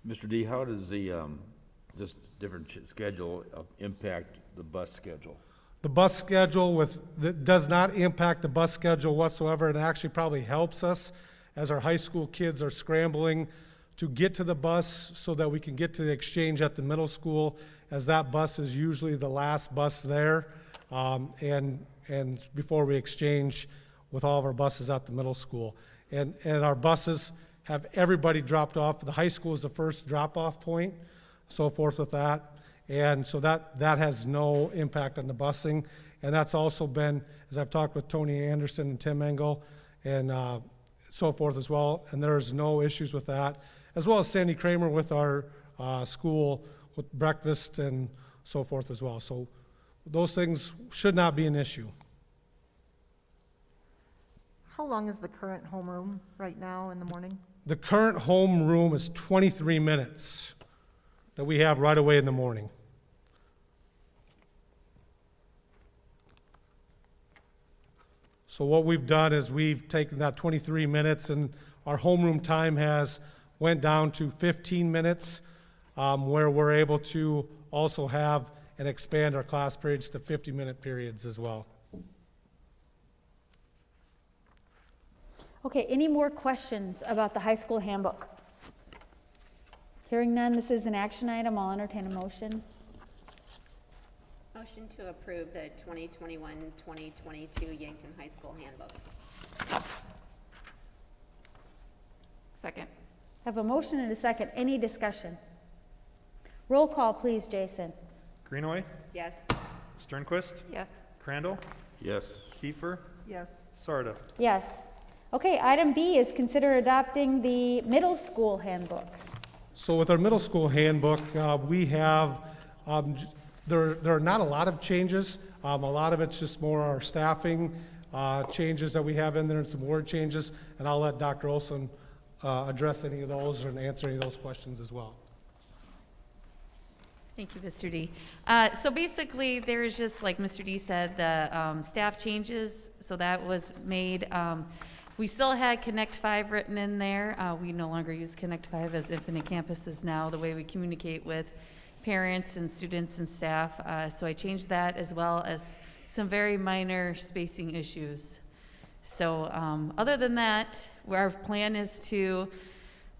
Mr. D, how does this different schedule impact the bus schedule? The bus schedule does not impact the bus schedule whatsoever. It actually probably helps us as our high school kids are scrambling to get to the bus so that we can get to the exchange at the middle school, as that bus is usually the last bus there, and before we exchange with all of our buses at the middle school. And our buses have everybody dropped off. The high school is the first drop-off point, so forth with that. And so that has no impact on the busing. And that's also been, as I've talked with Tony Anderson and Tim Engel and so forth as well, and there's no issues with that, as well as Sandy Kramer with our school with breakfast and so forth as well. So those things should not be an issue. How long is the current homeroom right now in the morning? The current homeroom is 23 minutes that we have right away in the morning. So what we've done is we've taken that 23 minutes and our homeroom time has went down to 15 minutes, where we're able to also have and expand our class periods to 50-minute periods as well. Okay, any more questions about the high school handbook? Hearing none, this is an action item. I'll entertain a motion. Motion to approve the 2021-2022 Yankton High School Handbook. Second. Have a motion and a second. Any discussion? Roll call, please, Jason. Greenaway, Yes. Sternquist, Yes. Crandall, Yes. Kiefer, Yes. Sarda. Yes. Okay, item B is consider adopting the middle school handbook. So with our middle school handbook, we have, there are not a lot of changes. A lot of it's just more our staffing changes that we have in there and some word changes. And I'll let Dr. Olson address any of those and answer any of those questions as well. Thank you, Mr. D. So basically, there's just, like Mr. D said, the staff changes, so that was made. We still had Connect 5 written in there. We no longer use Connect 5 as Infinite Campus is now the way we communicate with parents and students and staff. So I changed that as well as some very minor spacing issues. So other than that, our plan is to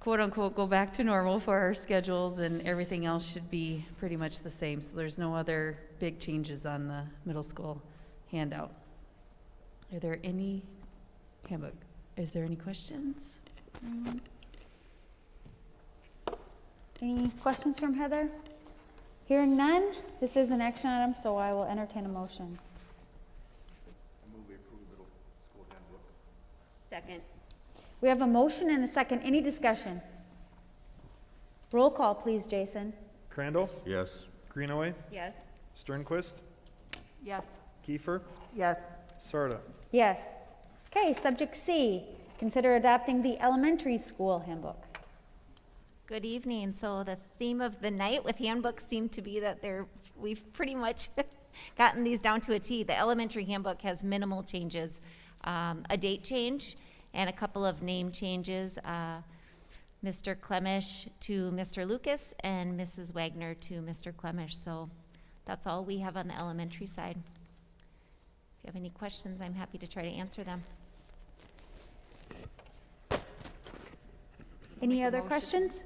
quote unquote go back to normal for our schedules, and everything else should be pretty much the same. So there's no other big changes on the middle school handout. Are there any handbook? Is there any questions? Any questions from Heather? Hearing none, this is an action item, so I will entertain a motion. Second. We have a motion and a second. Any discussion? Roll call, please, Jason. Crandall, Yes. Greenaway, Yes. Sternquist, Yes. Kiefer, Yes. Sarda. Yes. Okay, subject C, consider adopting the elementary school handbook. Good evening. So the theme of the night with handbooks seemed to be that we've pretty much gotten these down to a T. The elementary handbook has minimal changes, a date change and a couple of name changes. Mr. Clemish to Mr. Lucas and Mrs. Wagner to Mr. Clemish. So that's all we have on the elementary side. If you have any questions, I'm happy to try to answer them. Any other questions?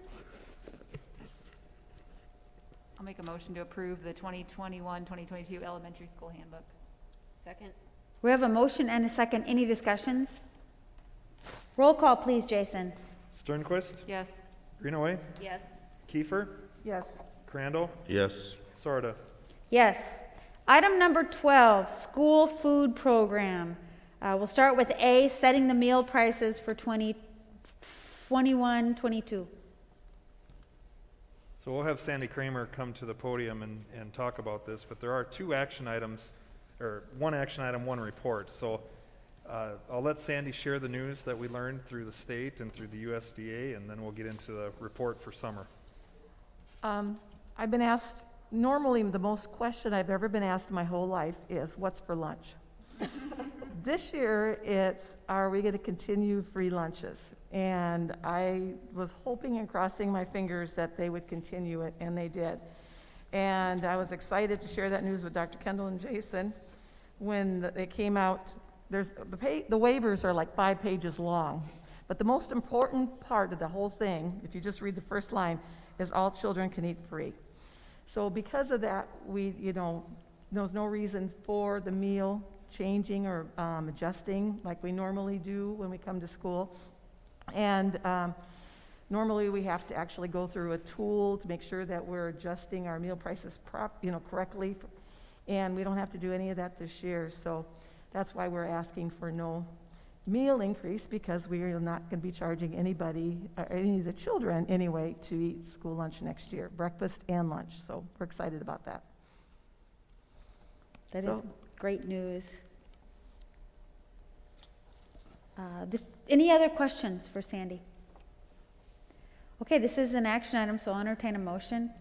I'll make a motion to approve the 2021-2022 elementary school handbook. Second. We have a motion and a second. Any discussions? Roll call, please, Jason. Sternquist, Yes. Greenaway, Yes. Kiefer, Yes. Crandall, Yes. Sarda. Yes. Item number 12, school food program. We'll start with A, setting the meal prices for 2021-22. So we'll have Sandy Kramer come to the podium and talk about this, but there are two action items, or one action item, one report. So I'll let Sandy share the news that we learned through the state and through the USDA, and then we'll get into the report for summer. I've been asked, normally the most question I've ever been asked in my whole life is, what's for lunch? This year, it's, are we going to continue free lunches? And I was hoping and crossing my fingers that they would continue it, and they did. And I was excited to share that news with Dr. Kendall and Jason when it came out. The waivers are like 5 pages long, but the most important part of the whole thing, if you just read the first line, is all children can eat free. So because of that, there's no reason for the meal changing or adjusting like we normally do when we come to school. And normally we have to actually go through a tool to make sure that we're adjusting our meal prices correctly, and we don't have to do any of that this year. So that's why we're asking for no meal increase, because we are not going to be charging anybody, any of the children anyway, to eat school lunch next year, breakfast and lunch. So we're excited about that. That is great news. Any other questions for Sandy? Okay, this is an action item, so I'll entertain a motion.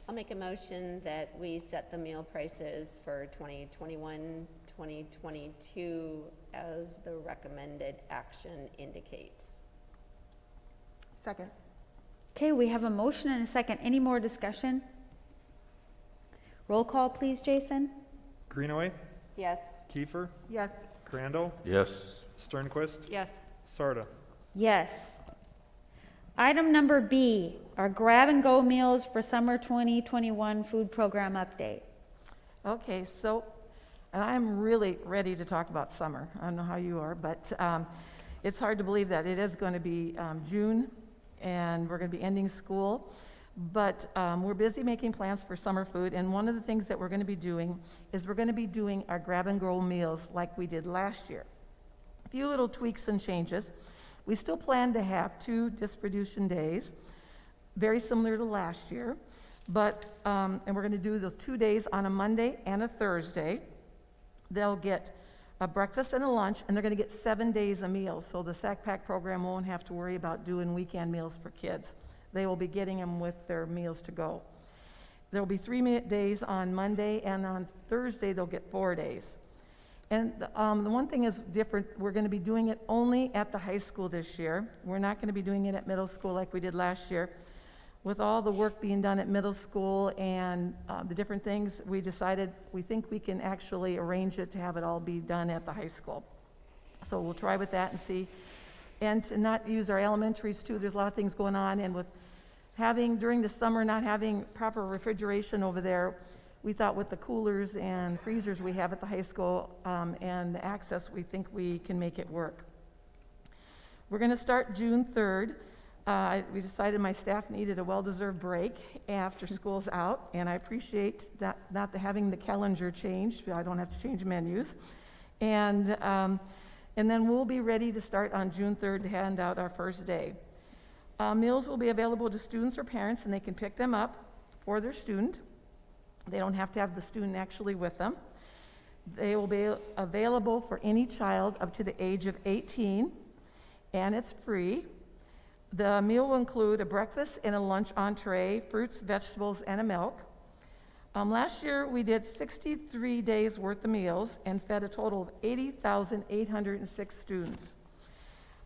I'll make a motion that we set the meal prices for 2021-2022 as the recommended action indicates. Second. Okay, we have a motion and a second. Any more discussion? Roll call, please, Jason. Greenaway, Yes. Kiefer, Yes. Crandall, Yes. Sternquist, Yes. Sarda. Yes. Item number B, our grab-and-go meals for summer 2021 food program update. Okay, so I'm really ready to talk about summer. I don't know how you are, but It's hard to believe that it is going to be June, and we're going to be ending school. But we're busy making plans for summer food, and one of the things that we're going to be doing is we're going to be doing our grab-and-go meals like we did last year. A few little tweaks and changes. We still plan to have 2 distribution days, very similar to last year, but and we're going to do those 2 days on a Monday and a Thursday. They'll get a breakfast and a lunch, and they're going to get 7 days of meals, so the Sack Pack program won't have to worry about doing weekend meals for kids. They will be getting them with their meals to go. There will be 3 days on Monday, and on Thursday they'll get 4 days. And the one thing is different. We're going to be doing it only at the high school this year. We're not going to be doing it at middle school like we did last year. With all the work being done at middle school and the different things, we decided we think we can actually arrange it to have it all be done at the high school. So we'll try with that and see. And to not use our elementaries too, there's a lot of things going on, and with having, during the summer, not having proper refrigeration over there, we thought with the coolers and freezers we have at the high school and the access, we think we can make it work. We're going to start June 3rd. We decided my staff needed a well-deserved break after school's out, and I appreciate that not having the calendar changed. I don't have to change menus. And then we'll be ready to start on June 3rd to hand out our first day. Meals will be available to students or parents, and they can pick them up for their student. They don't have to have the student actually with them. They will be available for any child up to the age of 18, and it's free. The meal will include a breakfast and a lunch entree, fruits, vegetables, and a milk. Last year, we did 63 days worth of meals and fed a total of 80,806 students.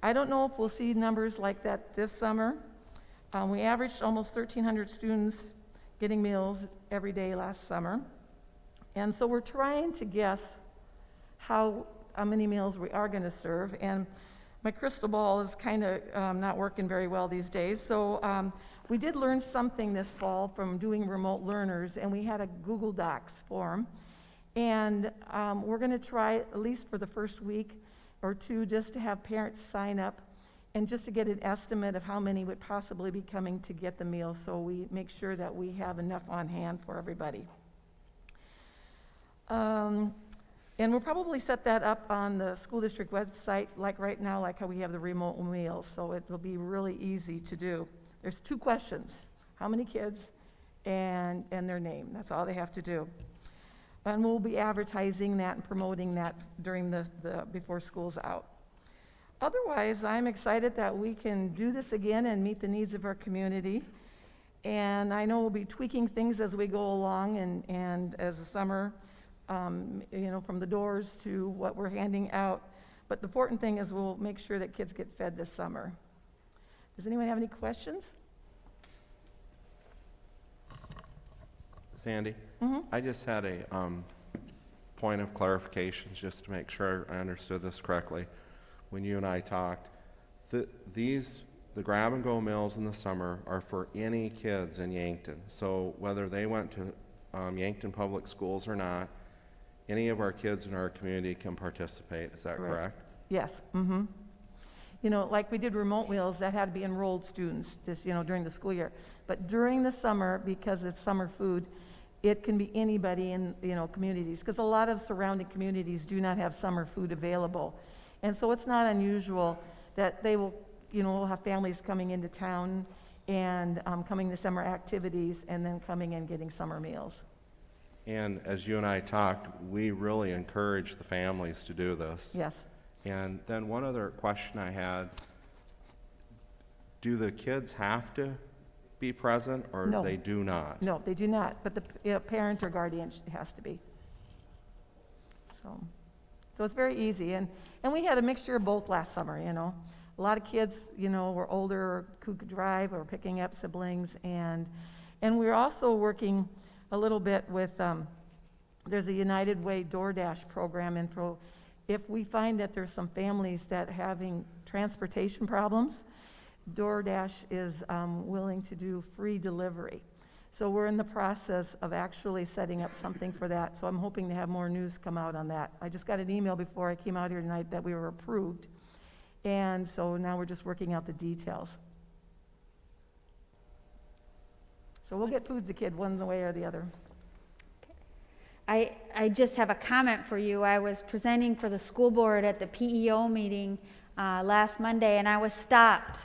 I don't know if we'll see numbers like that this summer. We averaged almost 1,300 students getting meals every day last summer. And so we're trying to guess how many meals we are going to serve. And my crystal ball is kind of not working very well these days. So we did learn something this fall from doing remote learners, and we had a Google Docs form. And we're going to try, at least for the first week or two, just to have parents sign up and just to get an estimate of how many would possibly be coming to get the meal, so we make sure that we have enough on hand for everybody. And we'll probably set that up on the school district website, like right now, like how we have the remote meals, so it will be really easy to do. There's 2 questions: how many kids and their name. That's all they have to do. And we'll be advertising that and promoting that during the before school's out. Otherwise, I'm excited that we can do this again and meet the needs of our community. And I know we'll be tweaking things as we go along, and as the summer, from the doors to what we're handing out. But the important thing is we'll make sure that kids get fed this summer. Does anyone have any questions? Sandy, I just had a point of clarification just to make sure I understood this correctly. When you and I talked, the grab-and-go meals in the summer are for any kids in Yankton. So whether they went to Yankton Public Schools or not, any of our kids in our community can participate. Is that correct? Yes. Like we did remote meals, that had to be enrolled students during the school year. But during the summer, because it's summer food, it can be anybody in communities, because a lot of surrounding communities do not have summer food available. And so it's not unusual that they will, we'll have families coming into town and coming to summer activities and then coming and getting summer meals. And as you and I talked, we really encourage the families to do this. Yes. And then one other question I had, do the kids have to be present, or No. they do not? No, they do not, but the parent or guardian has to be. So it's very easy, and we had a mixture of both last summer, A lot of kids, were older, who could drive, or picking up siblings, and we're also working a little bit with, there's a United Way DoorDash program, and if we find that there's some families that are having transportation problems, DoorDash is willing to do free delivery. So we're in the process of actually setting up something for that. So I'm hoping to have more news come out on that. I just got an email before I came out here tonight that we were approved. And so now we're just working out the details. So we'll get food to kid one way or the other. I just have a comment for you. I was presenting for the school board at the PEO meeting last Monday, and I was stopped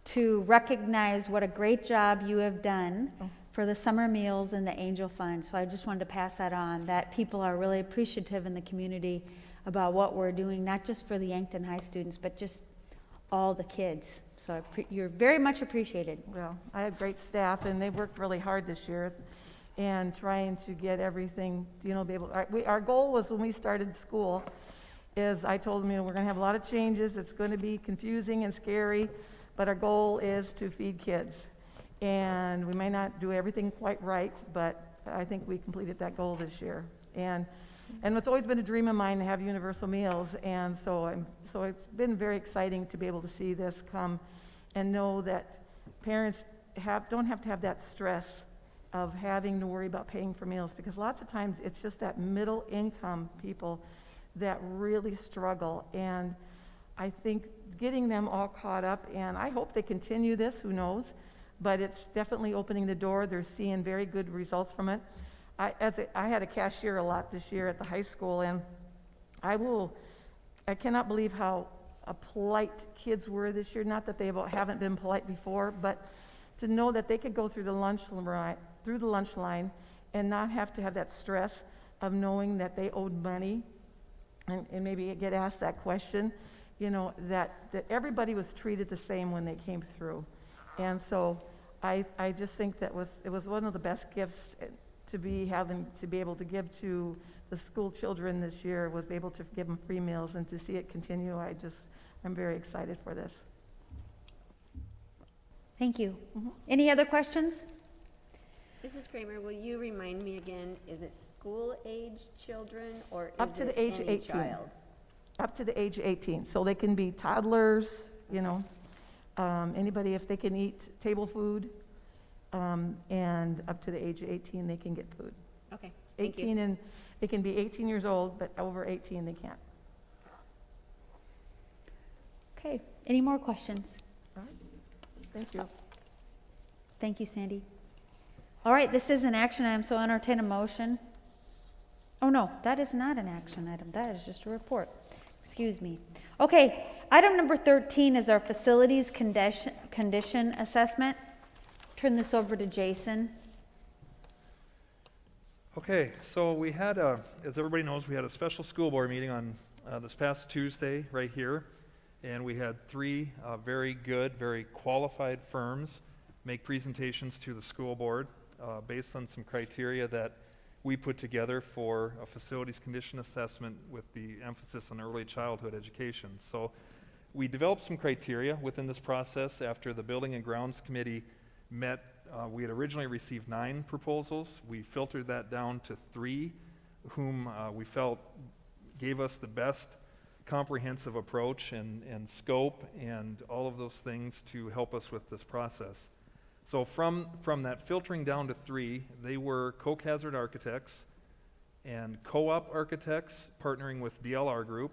to recognize what a great job you have done for the summer meals and the Angel Fund. So I just wanted to pass that on, that people are really appreciative in the community about what we're doing, not just for the Yankton High students, but just all the kids. So you're very much appreciated. Well, I have great staff, and they worked really hard this year and trying to get everything, be able, our goal was when we started school, is I told them, we're gonna have a lot of changes, it's gonna be confusing and scary, but our goal is to feed kids. And we may not do everything quite right, but I think we completed that goal this year. And it's always been a dream of mine to have universal meals, and so it's been very exciting to be able to see this come and know that parents don't have to have that stress of having to worry about paying for meals, because lots of times it's just that middle income people that really struggle. And I think getting them all caught up, and I hope they continue this, who knows, but it's definitely opening the door. They're seeing very good results from it. I had a cashier a lot this year at the high school, and I cannot believe how polite kids were this year. Not that they haven't been polite before, but to know that they could go through the lunch line and not have to have that stress of knowing that they owed money and maybe get asked that question, that everybody was treated the same when they came through. And so I just think it was one of the best gifts to be able to give to the school children this year, was be able to give them free meals, and to see it continue. I'm very excited for this. Thank you. Any other questions? Mrs. Kramer, will you remind me again, is it school-age children, or Up is to it the age any 18. child? Up to the age of 18. So they can be toddlers, anybody, if they can eat table food, and up to the age of 18, they can get food. Okay, thank 18 you. and they can be 18 years old, but over 18 they can't. Okay, any more questions? All right. Thank you. Thank you, Sandy. All right, this is an action item, so I'll entertain a motion. Oh, no, that is not an action item. That is just a report. Excuse me. Okay, item number 13 is our facilities condition assessment. Turn this over to Jason. Okay, so we had, as everybody knows, we had a special school board meeting on this past Tuesday right here, and we had three very good, very qualified firms make presentations to the school board based on some criteria that we put together for a facilities condition assessment with the emphasis on early childhood education. So we developed some criteria within this process after the Building and Grounds Committee met. We had originally received 9 proposals. We filtered that down to 3, whom we felt gave us the best comprehensive approach and scope and all of those things to help us with this process. So from that filtering down to 3, they were Koch Hazard Architects and Co-op Architects partnering with DLR Group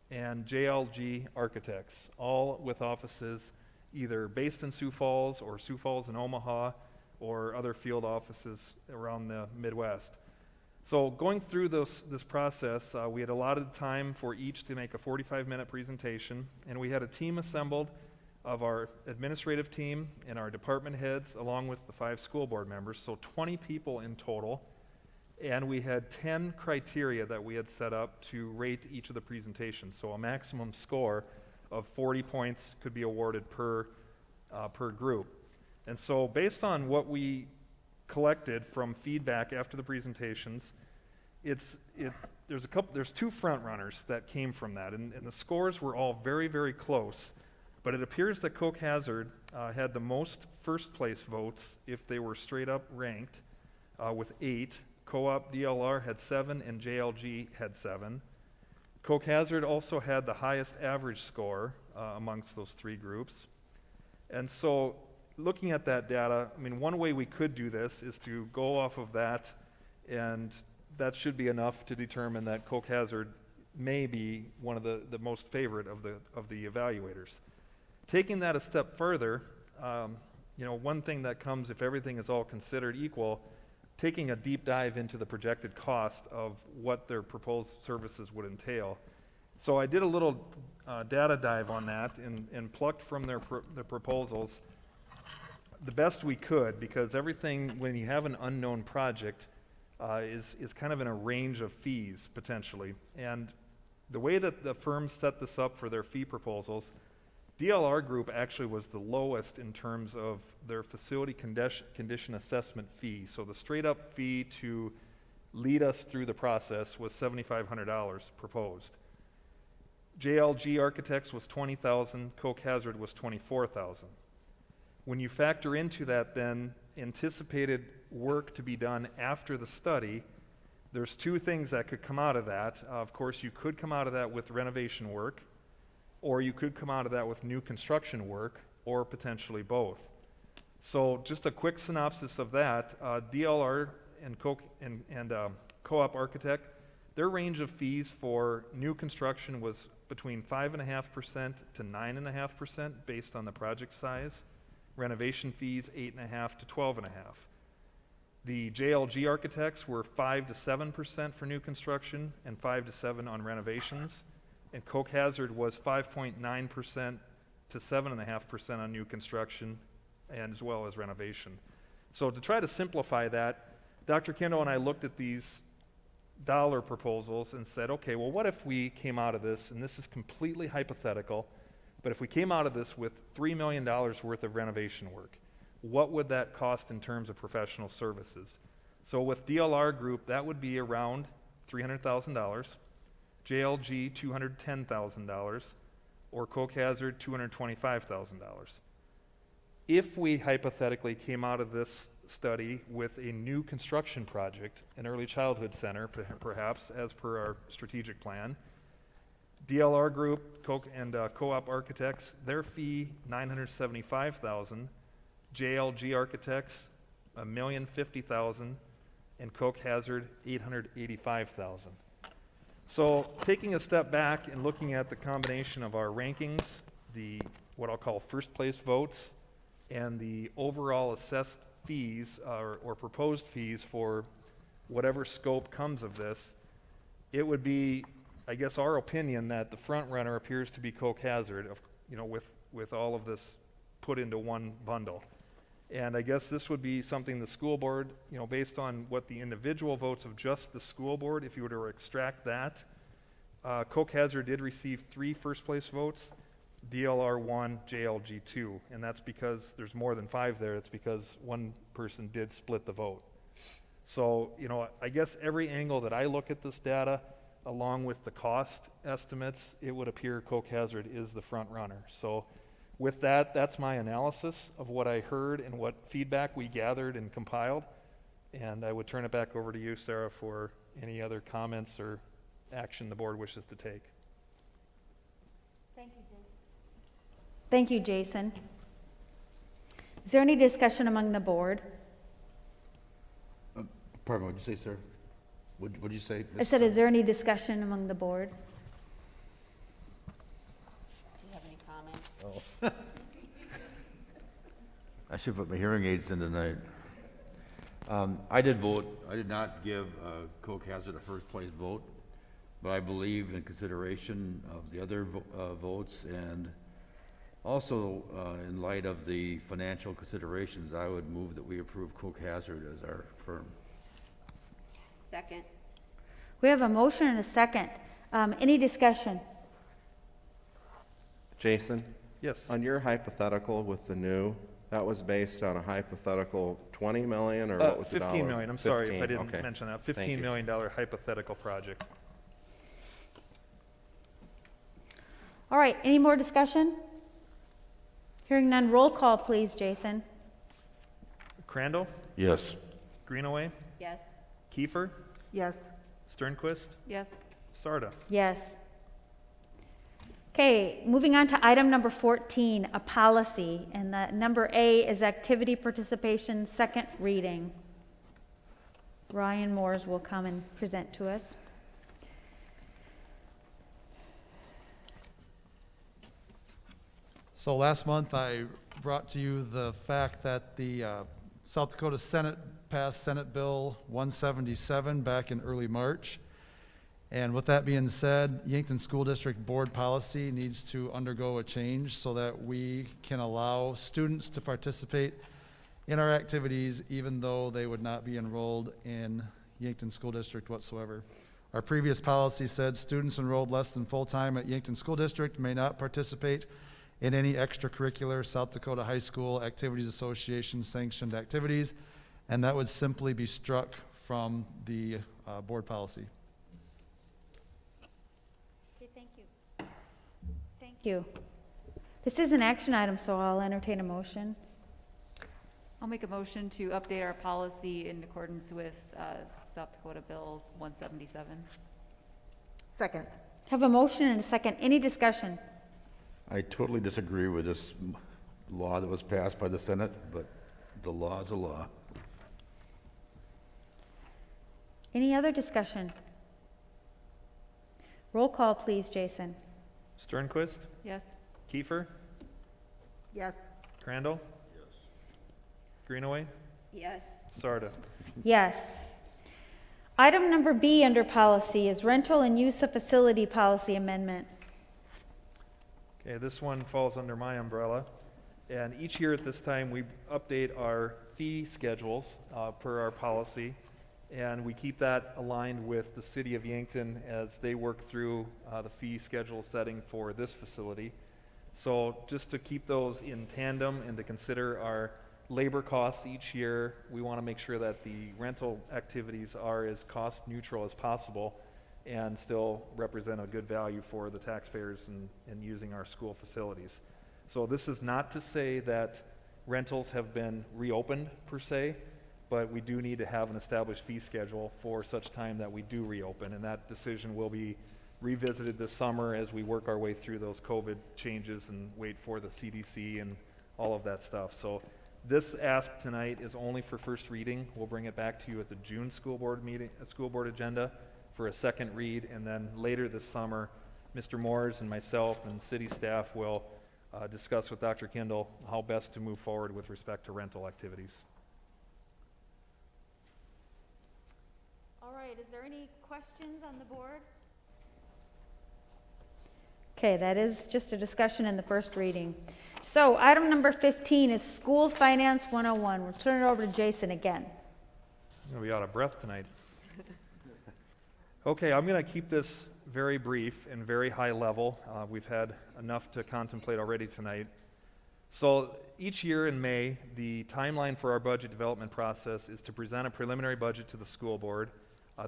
and JLG Architects, all with offices either based in Sioux Falls or Sioux Falls and Omaha or other field offices around the Midwest. So going through this process, we had allotted time for each to make a 45-minute presentation, and we had a team assembled of our administrative team and our department heads, along with the 5 school board members, so 20 people in total, and we had 10 criteria that we had set up to rate each of the presentations, so a maximum score of 40 points could be awarded per group. And so based on what we collected from feedback after the presentations, there's 2 front runners that came from that, and the scores were all very, very close. But it appears that Koch Hazard had the most first place votes if they were straight up ranked with 8. Co-op DLR had 7 and JLG had 7. Koch Hazard also had the highest average score amongst those 3 groups. And so looking at that data, I mean, one way we could do this is to go off of that, and that should be enough to determine that Koch Hazard may be one of the most favorite of the evaluators. Taking that a step further, one thing that comes if everything is all considered equal, taking a deep dive into the projected cost of what their proposed services would entail. So I did a little data dive on that and plucked from their proposals the best we could, because everything, when you have an unknown project, is kind of in a range of fees potentially. And the way that the firms set this up for their fee proposals, DLR Group actually was the lowest in terms of their facility condition assessment fee. So the straight up fee to lead us through the process was $7,500 proposed. JLG Architects was $20,000, Coke Hazard was $24,000. When you factor into that then anticipated work to be done after the study, there's two things that could come out of that. Of course, you could come out of that with renovation work, or you could come out of that with new construction work, or potentially both. So just a quick synopsis of that, DLR and Co-op Architect, their range of fees for new construction was between 5.5% to 9.5% based on the project size. Renovation fees 8.5% to 12.5%. The JLG Architects were 5 to 7% for new construction and 5 to 7% on renovations. And Coke Hazard was 5.9% to 7.5% on new construction and as well as renovation. So to try to simplify that, Dr. Kendall and I looked at these dollar proposals and said, okay, well, what if we came out of this, and this is completely hypothetical, but if we came out of this with $3 million worth of renovation work, what would that cost in terms of professional services? So with DLR Group, that would be around $300,000, JLG $210,000, or Coke Hazard $225,000. If we hypothetically came out of this study with a new construction project, an early childhood center, perhaps, as per our strategic plan, DLR Group, Coke and Co-op Architects, their fee $975,000, JLG Architects $1,050,000, and Coke Hazard $885,000. So taking a step back and looking at the combination of our rankings, the what I'll call first place votes, and the overall assessed fees or proposed fees for whatever scope comes of this, it would be, I guess, our opinion that the front runner appears to be Coke Hazard, with all of this put into one bundle. And I guess this would be something the school board, based on what the individual votes of just the school board, if you were to extract that, Coke Hazard did receive 3 first place votes, DLR 1, JLG 2, and that's because there's more than 5 there. It's because one person did split the vote. So, I guess every angle that I look at this data, along with the cost estimates, it would appear Coke Hazard is the front runner. So with that, that's my analysis of what I heard and what feedback we gathered and compiled. And I would turn it back over to you, Sarah, for any other comments or action the board wishes to take. Thank you, Jason. Is there any discussion among the board? Pardon, what did you say, sir? What did you say? I said, is there any discussion among the board? Do you have any comments? Oh. I should put my hearing aids in tonight. I did vote. I did not give Coke Hazard a first place vote, but I believe in consideration of the other votes and also in light of the financial considerations, I would move that we approve Coke Hazard as our firm. Second. We have a motion and a second. Any discussion? Jason? Yes. On your hypothetical with the new, that was based on a hypothetical 20 million, or what was the dollar? 15 million. I'm sorry if 15, I didn't okay. mention that. Thank $15 you. million hypothetical project. All right, any more discussion? Hearing none, roll call, please, Jason. Crandall? Yes. Greenaway? Yes. Kiefer? Yes. Sternquist? Yes. Sarda? Yes. Okay, moving on to item number 14, a policy. And the number A is activity participation, second reading. Ryan Moores will come and present to us. So last month, I brought to you the fact that the South Dakota Senate passed Senate Bill 177 back in early March. And with that being said, Yankton School District Board policy needs to undergo a change so that we can allow students to participate in our activities even though they would not be enrolled in Yankton School District whatsoever. Our previous policy said students enrolled less than full-time at Yankton School District may not participate in any extracurricular South Dakota High School Activities Association sanctioned activities, and that would simply be struck from the board policy. Okay, thank you. Thank you. This is an action item, so I'll entertain a motion. I'll make a motion to update our policy in accordance with South Dakota Bill 177. Second. Have a motion and a second. Any discussion? I totally disagree with this law that was passed by the Senate, but the law is a law. Any other discussion? Roll call, please, Jason. Sternquist, Yes. Kiefer, Yes. Crandall, Greenaway, Yes. Sarda. Yes. Item number B under policy is rental and use of facility policy amendment. Okay, this one falls under my umbrella. And each year at this time, we update our fee schedules per our policy. And we keep that aligned with the city of Yankton as they work through the fee schedule setting for this facility. So just to keep those in tandem and to consider our labor costs each year, we want to make sure that the rental activities are as cost neutral as possible and still represent a good value for the taxpayers in using our school facilities. So this is not to say that rentals have been reopened per se, but we do need to have an established fee schedule for such time that we do reopen, and that decision will be revisited this summer as we work our way through those COVID changes and wait for the CDC and all of that stuff. So this ask tonight is only for first reading. We'll bring it back to you at the June school board meeting, school board agenda for a second read, and then later this summer, Mr. Moores and myself and city staff will discuss with Dr. Kindle how best to move forward with respect to rental activities. All right, is there any questions on the board? Okay, that is just a discussion in the first reading. So item number 15 is School Finance 101. We'll turn it over to Jason again. I'm going to be out of breath tonight. Okay, I'm going to keep this very brief and very high level. We've had enough to contemplate already tonight. So each year in May, the timeline for our budget development process is to present a preliminary budget to the school board.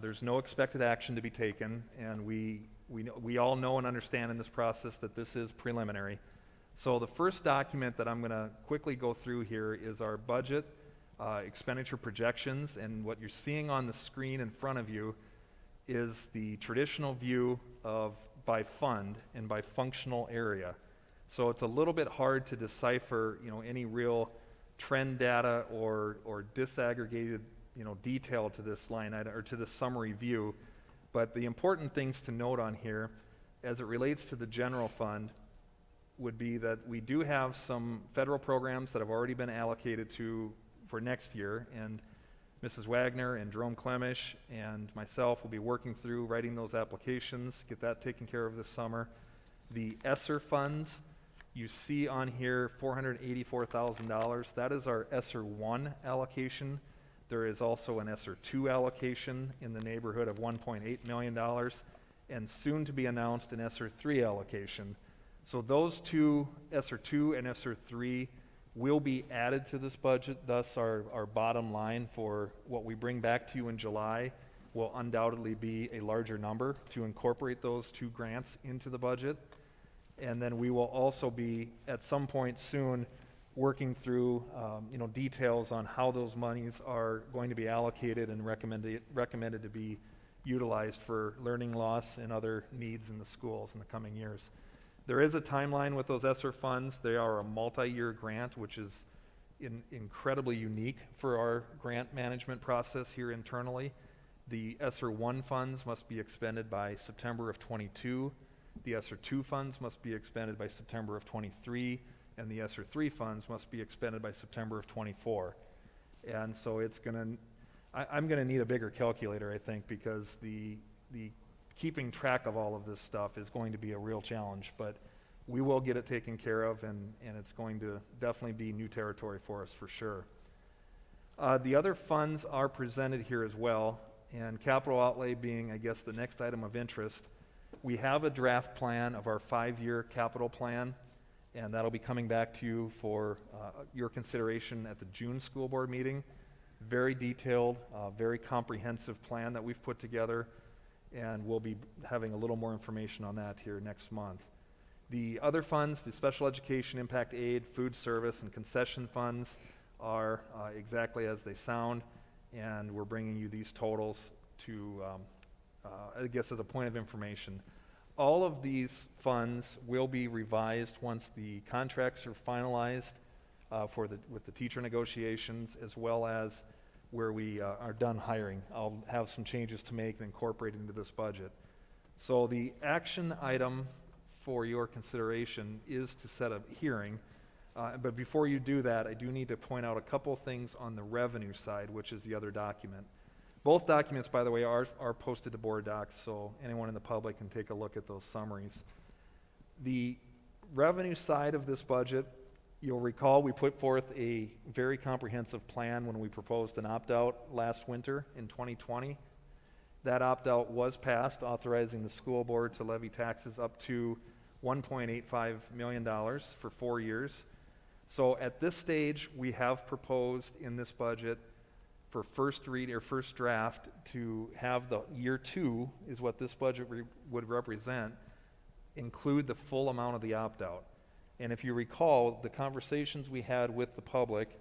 There's no expected action to be taken, and we all know and understand in this process that this is preliminary. So the first document that I'm going to quickly go through here is our budget expenditure projections, and what you're seeing on the screen in front of you is the traditional view of by fund and by functional area. So it's a little bit hard to decipher, any real trend data or disaggregated, detail to this line item or to this summary view. But the important things to note on here, as it relates to the general fund, would be that we do have some federal programs that have already been allocated for next year, and Mrs. Wagner and Jerome Clemish and myself will be working through writing those applications, get that taken care of this summer. The ESSER funds, you see on here $484,000. That is our ESSER 1 allocation. There is also an ESSER 2 allocation in the neighborhood of $1.8 million, and soon to be announced an ESSER 3 allocation. So those two, ESSER 2 and ESSER 3, will be added to this budget. Thus our bottom line for what we bring back to you in July will undoubtedly be a larger number to incorporate those two grants into the budget. And then we will also be, at some point soon, working through details on how those monies are going to be allocated and recommended to be utilized for learning loss and other needs in the schools in the coming years. There is a timeline with those ESSER funds. They are a multi-year grant, which is incredibly unique for our grant management process here internally. The ESSER 1 funds must be expended by September of 22. The ESSER 2 funds must be expended by September of 23. and the ESSER 3 funds must be expended by September of '24. And so it's I'm gonna need a bigger calculator, I think, because the keeping track of all of this stuff is going to be a real challenge, but we will get it taken care of, and it's going to definitely be new territory for us for sure. The other funds are presented here as well, and capital outlay being, I guess, the next item of interest. We have a draft plan of our 5-year capital plan, and that'll be coming back to you for your consideration at the June school board meeting. Very detailed, very comprehensive plan that we've put together, and we'll be having a little more information on that here next month. The other funds, the special education, impact aid, food service, and concession funds are exactly as they sound, and we're bringing you these totals to, I guess, as a point of information. All of these funds will be revised once the contracts are finalized with the teacher negotiations, as well as where we are done hiring. I'll have some changes to make and incorporate into this budget. So the action item for your consideration is to set a hearing. But before you do that, I do need to point out a couple things on the revenue side, which is the other document. Both documents, by the way, are posted to board docs, so anyone in the public can take a look at those summaries. The revenue side of this budget, you'll recall we put forth a very comprehensive plan when we proposed an opt-out last winter in 2020. That opt-out was passed, authorizing the school board to levy taxes up to $1.85 million for 4 years. So at this stage, we have proposed in this budget for first draft to have the year 2 is what this budget would represent, include the full amount of the opt-out. And if you recall, the conversations we had with the public,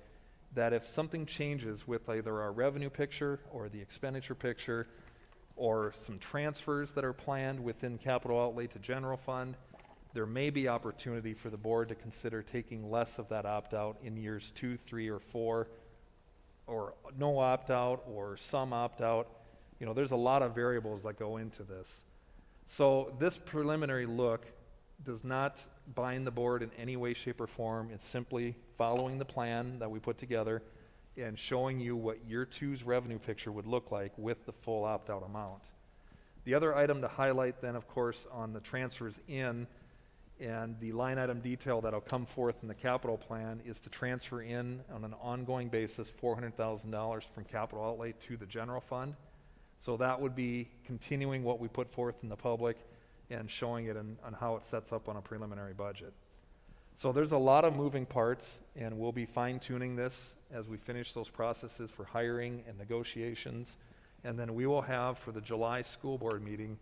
that if something changes with either our revenue picture or the expenditure picture, or some transfers that are planned within capital outlay to general fund, there may be opportunity for the board to consider taking less of that opt-out in years 2, 3, or 4, or no opt-out, or some opt-out. You know, there's a lot of variables that go into this. So this preliminary look does not bind the board in any way, shape, or form. It's simply following the plan that we put together and showing you what year 2's revenue picture would look like with the full opt-out amount. The other item to highlight then, of course, on the transfers in and the line item detail that'll come forth in the capital plan is to transfer in on an ongoing basis $400,000 from capital outlay to the general fund. So that would be continuing what we put forth in the public and showing it on how it sets up on a preliminary budget. So there's a lot of moving parts, and we'll be fine-tuning this as we finish those processes for hiring and negotiations. And then we will have, for the July school board meeting,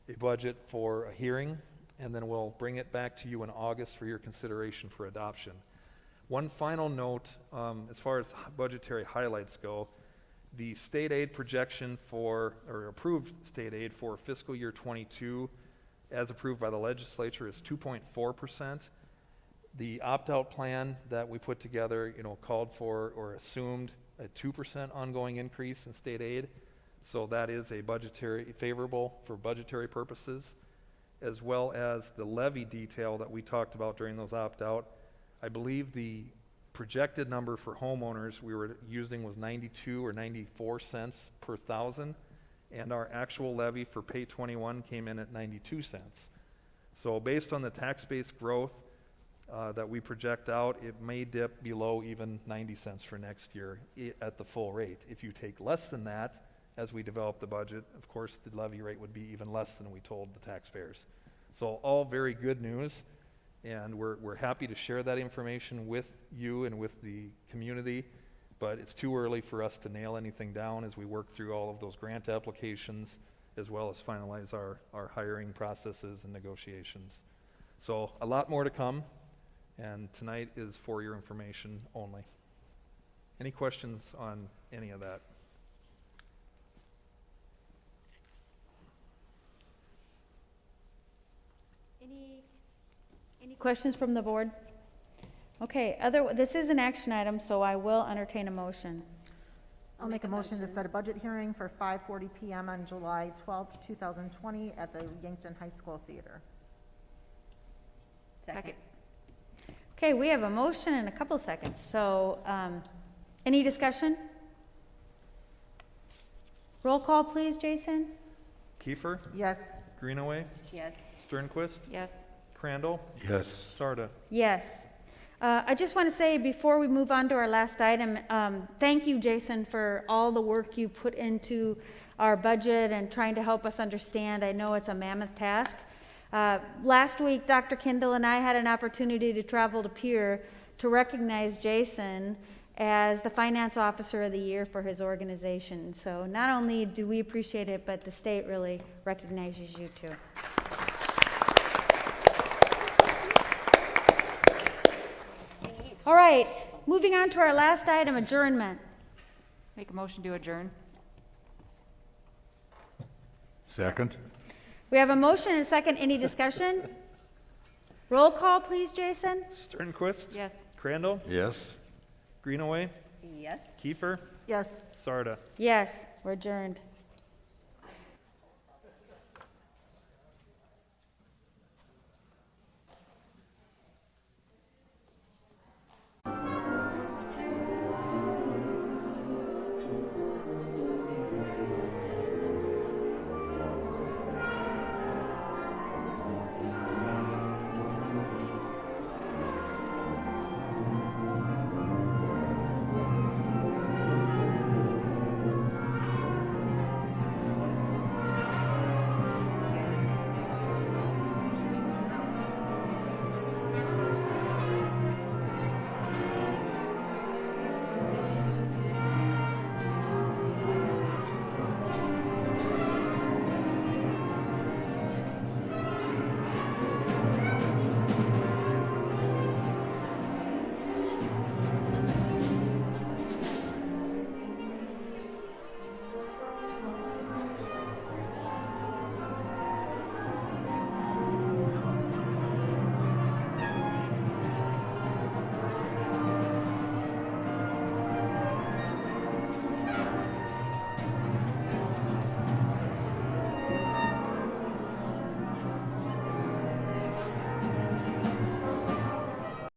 a budget for a hearing, and then we'll bring it back to you in August for your consideration for adoption. One final note, as far as budgetary highlights go, the state aid projection or approved state aid for fiscal year 22, as approved by the legislature, is 2.4%. The opt-out plan that we put together, called for or assumed a 2% ongoing increase in state aid. So that is a favorable for budgetary purposes, as well as the levy detail that we talked about during those opt-out. I believe the projected number for homeowners we were using was 92 or 94 cents per thousand, and our actual levy for pay 21 came in at 92 cents. So based on the tax base growth that we project out, it may dip below even 90 cents for next year at the full rate. If you take less than that, as we develop the budget, of course, the levy rate would be even less than we told the taxpayers. So all very good news, and we're happy to share that information with you and with the community, but it's too early for us to nail anything down as we work through all of those grant applications, as well as finalize our hiring processes and negotiations. So a lot more to come, and tonight is for your information only. Any questions on any of that? Any questions from the board? Okay, this is an action item, so I will entertain a motion. I'll make a motion to set a budget hearing for 5:40 PM on July 12th, 2020 at the Yankton High School Theater. Second. Okay, we have a motion in a couple seconds, so any discussion? Roll call, please, Jason? Kiefer, Yes. Greenaway, Yes. Sternquist, Yes. Crandall, Yes. Sarda. Yes. I just want to say, before we move on to our last item, thank you, Jason, for all the work you put into our budget and trying to help us understand. I know it's a mammoth task. Last week, Dr. Kindle and I had an opportunity to travel to Pierre to recognize Jason as the Finance Officer of the Year for his organization. So not only do we appreciate it, but the state really recognizes you too. All right, moving on to our last item, adjournment. Make a motion to adjourn. Second? We have a motion and a second. Any discussion? Roll call, please, Jason? Sternquist, Yes. Crandall, Yes. Greenaway, Yes. Kiefer, Yes. Sarda. Yes, we're adjourned.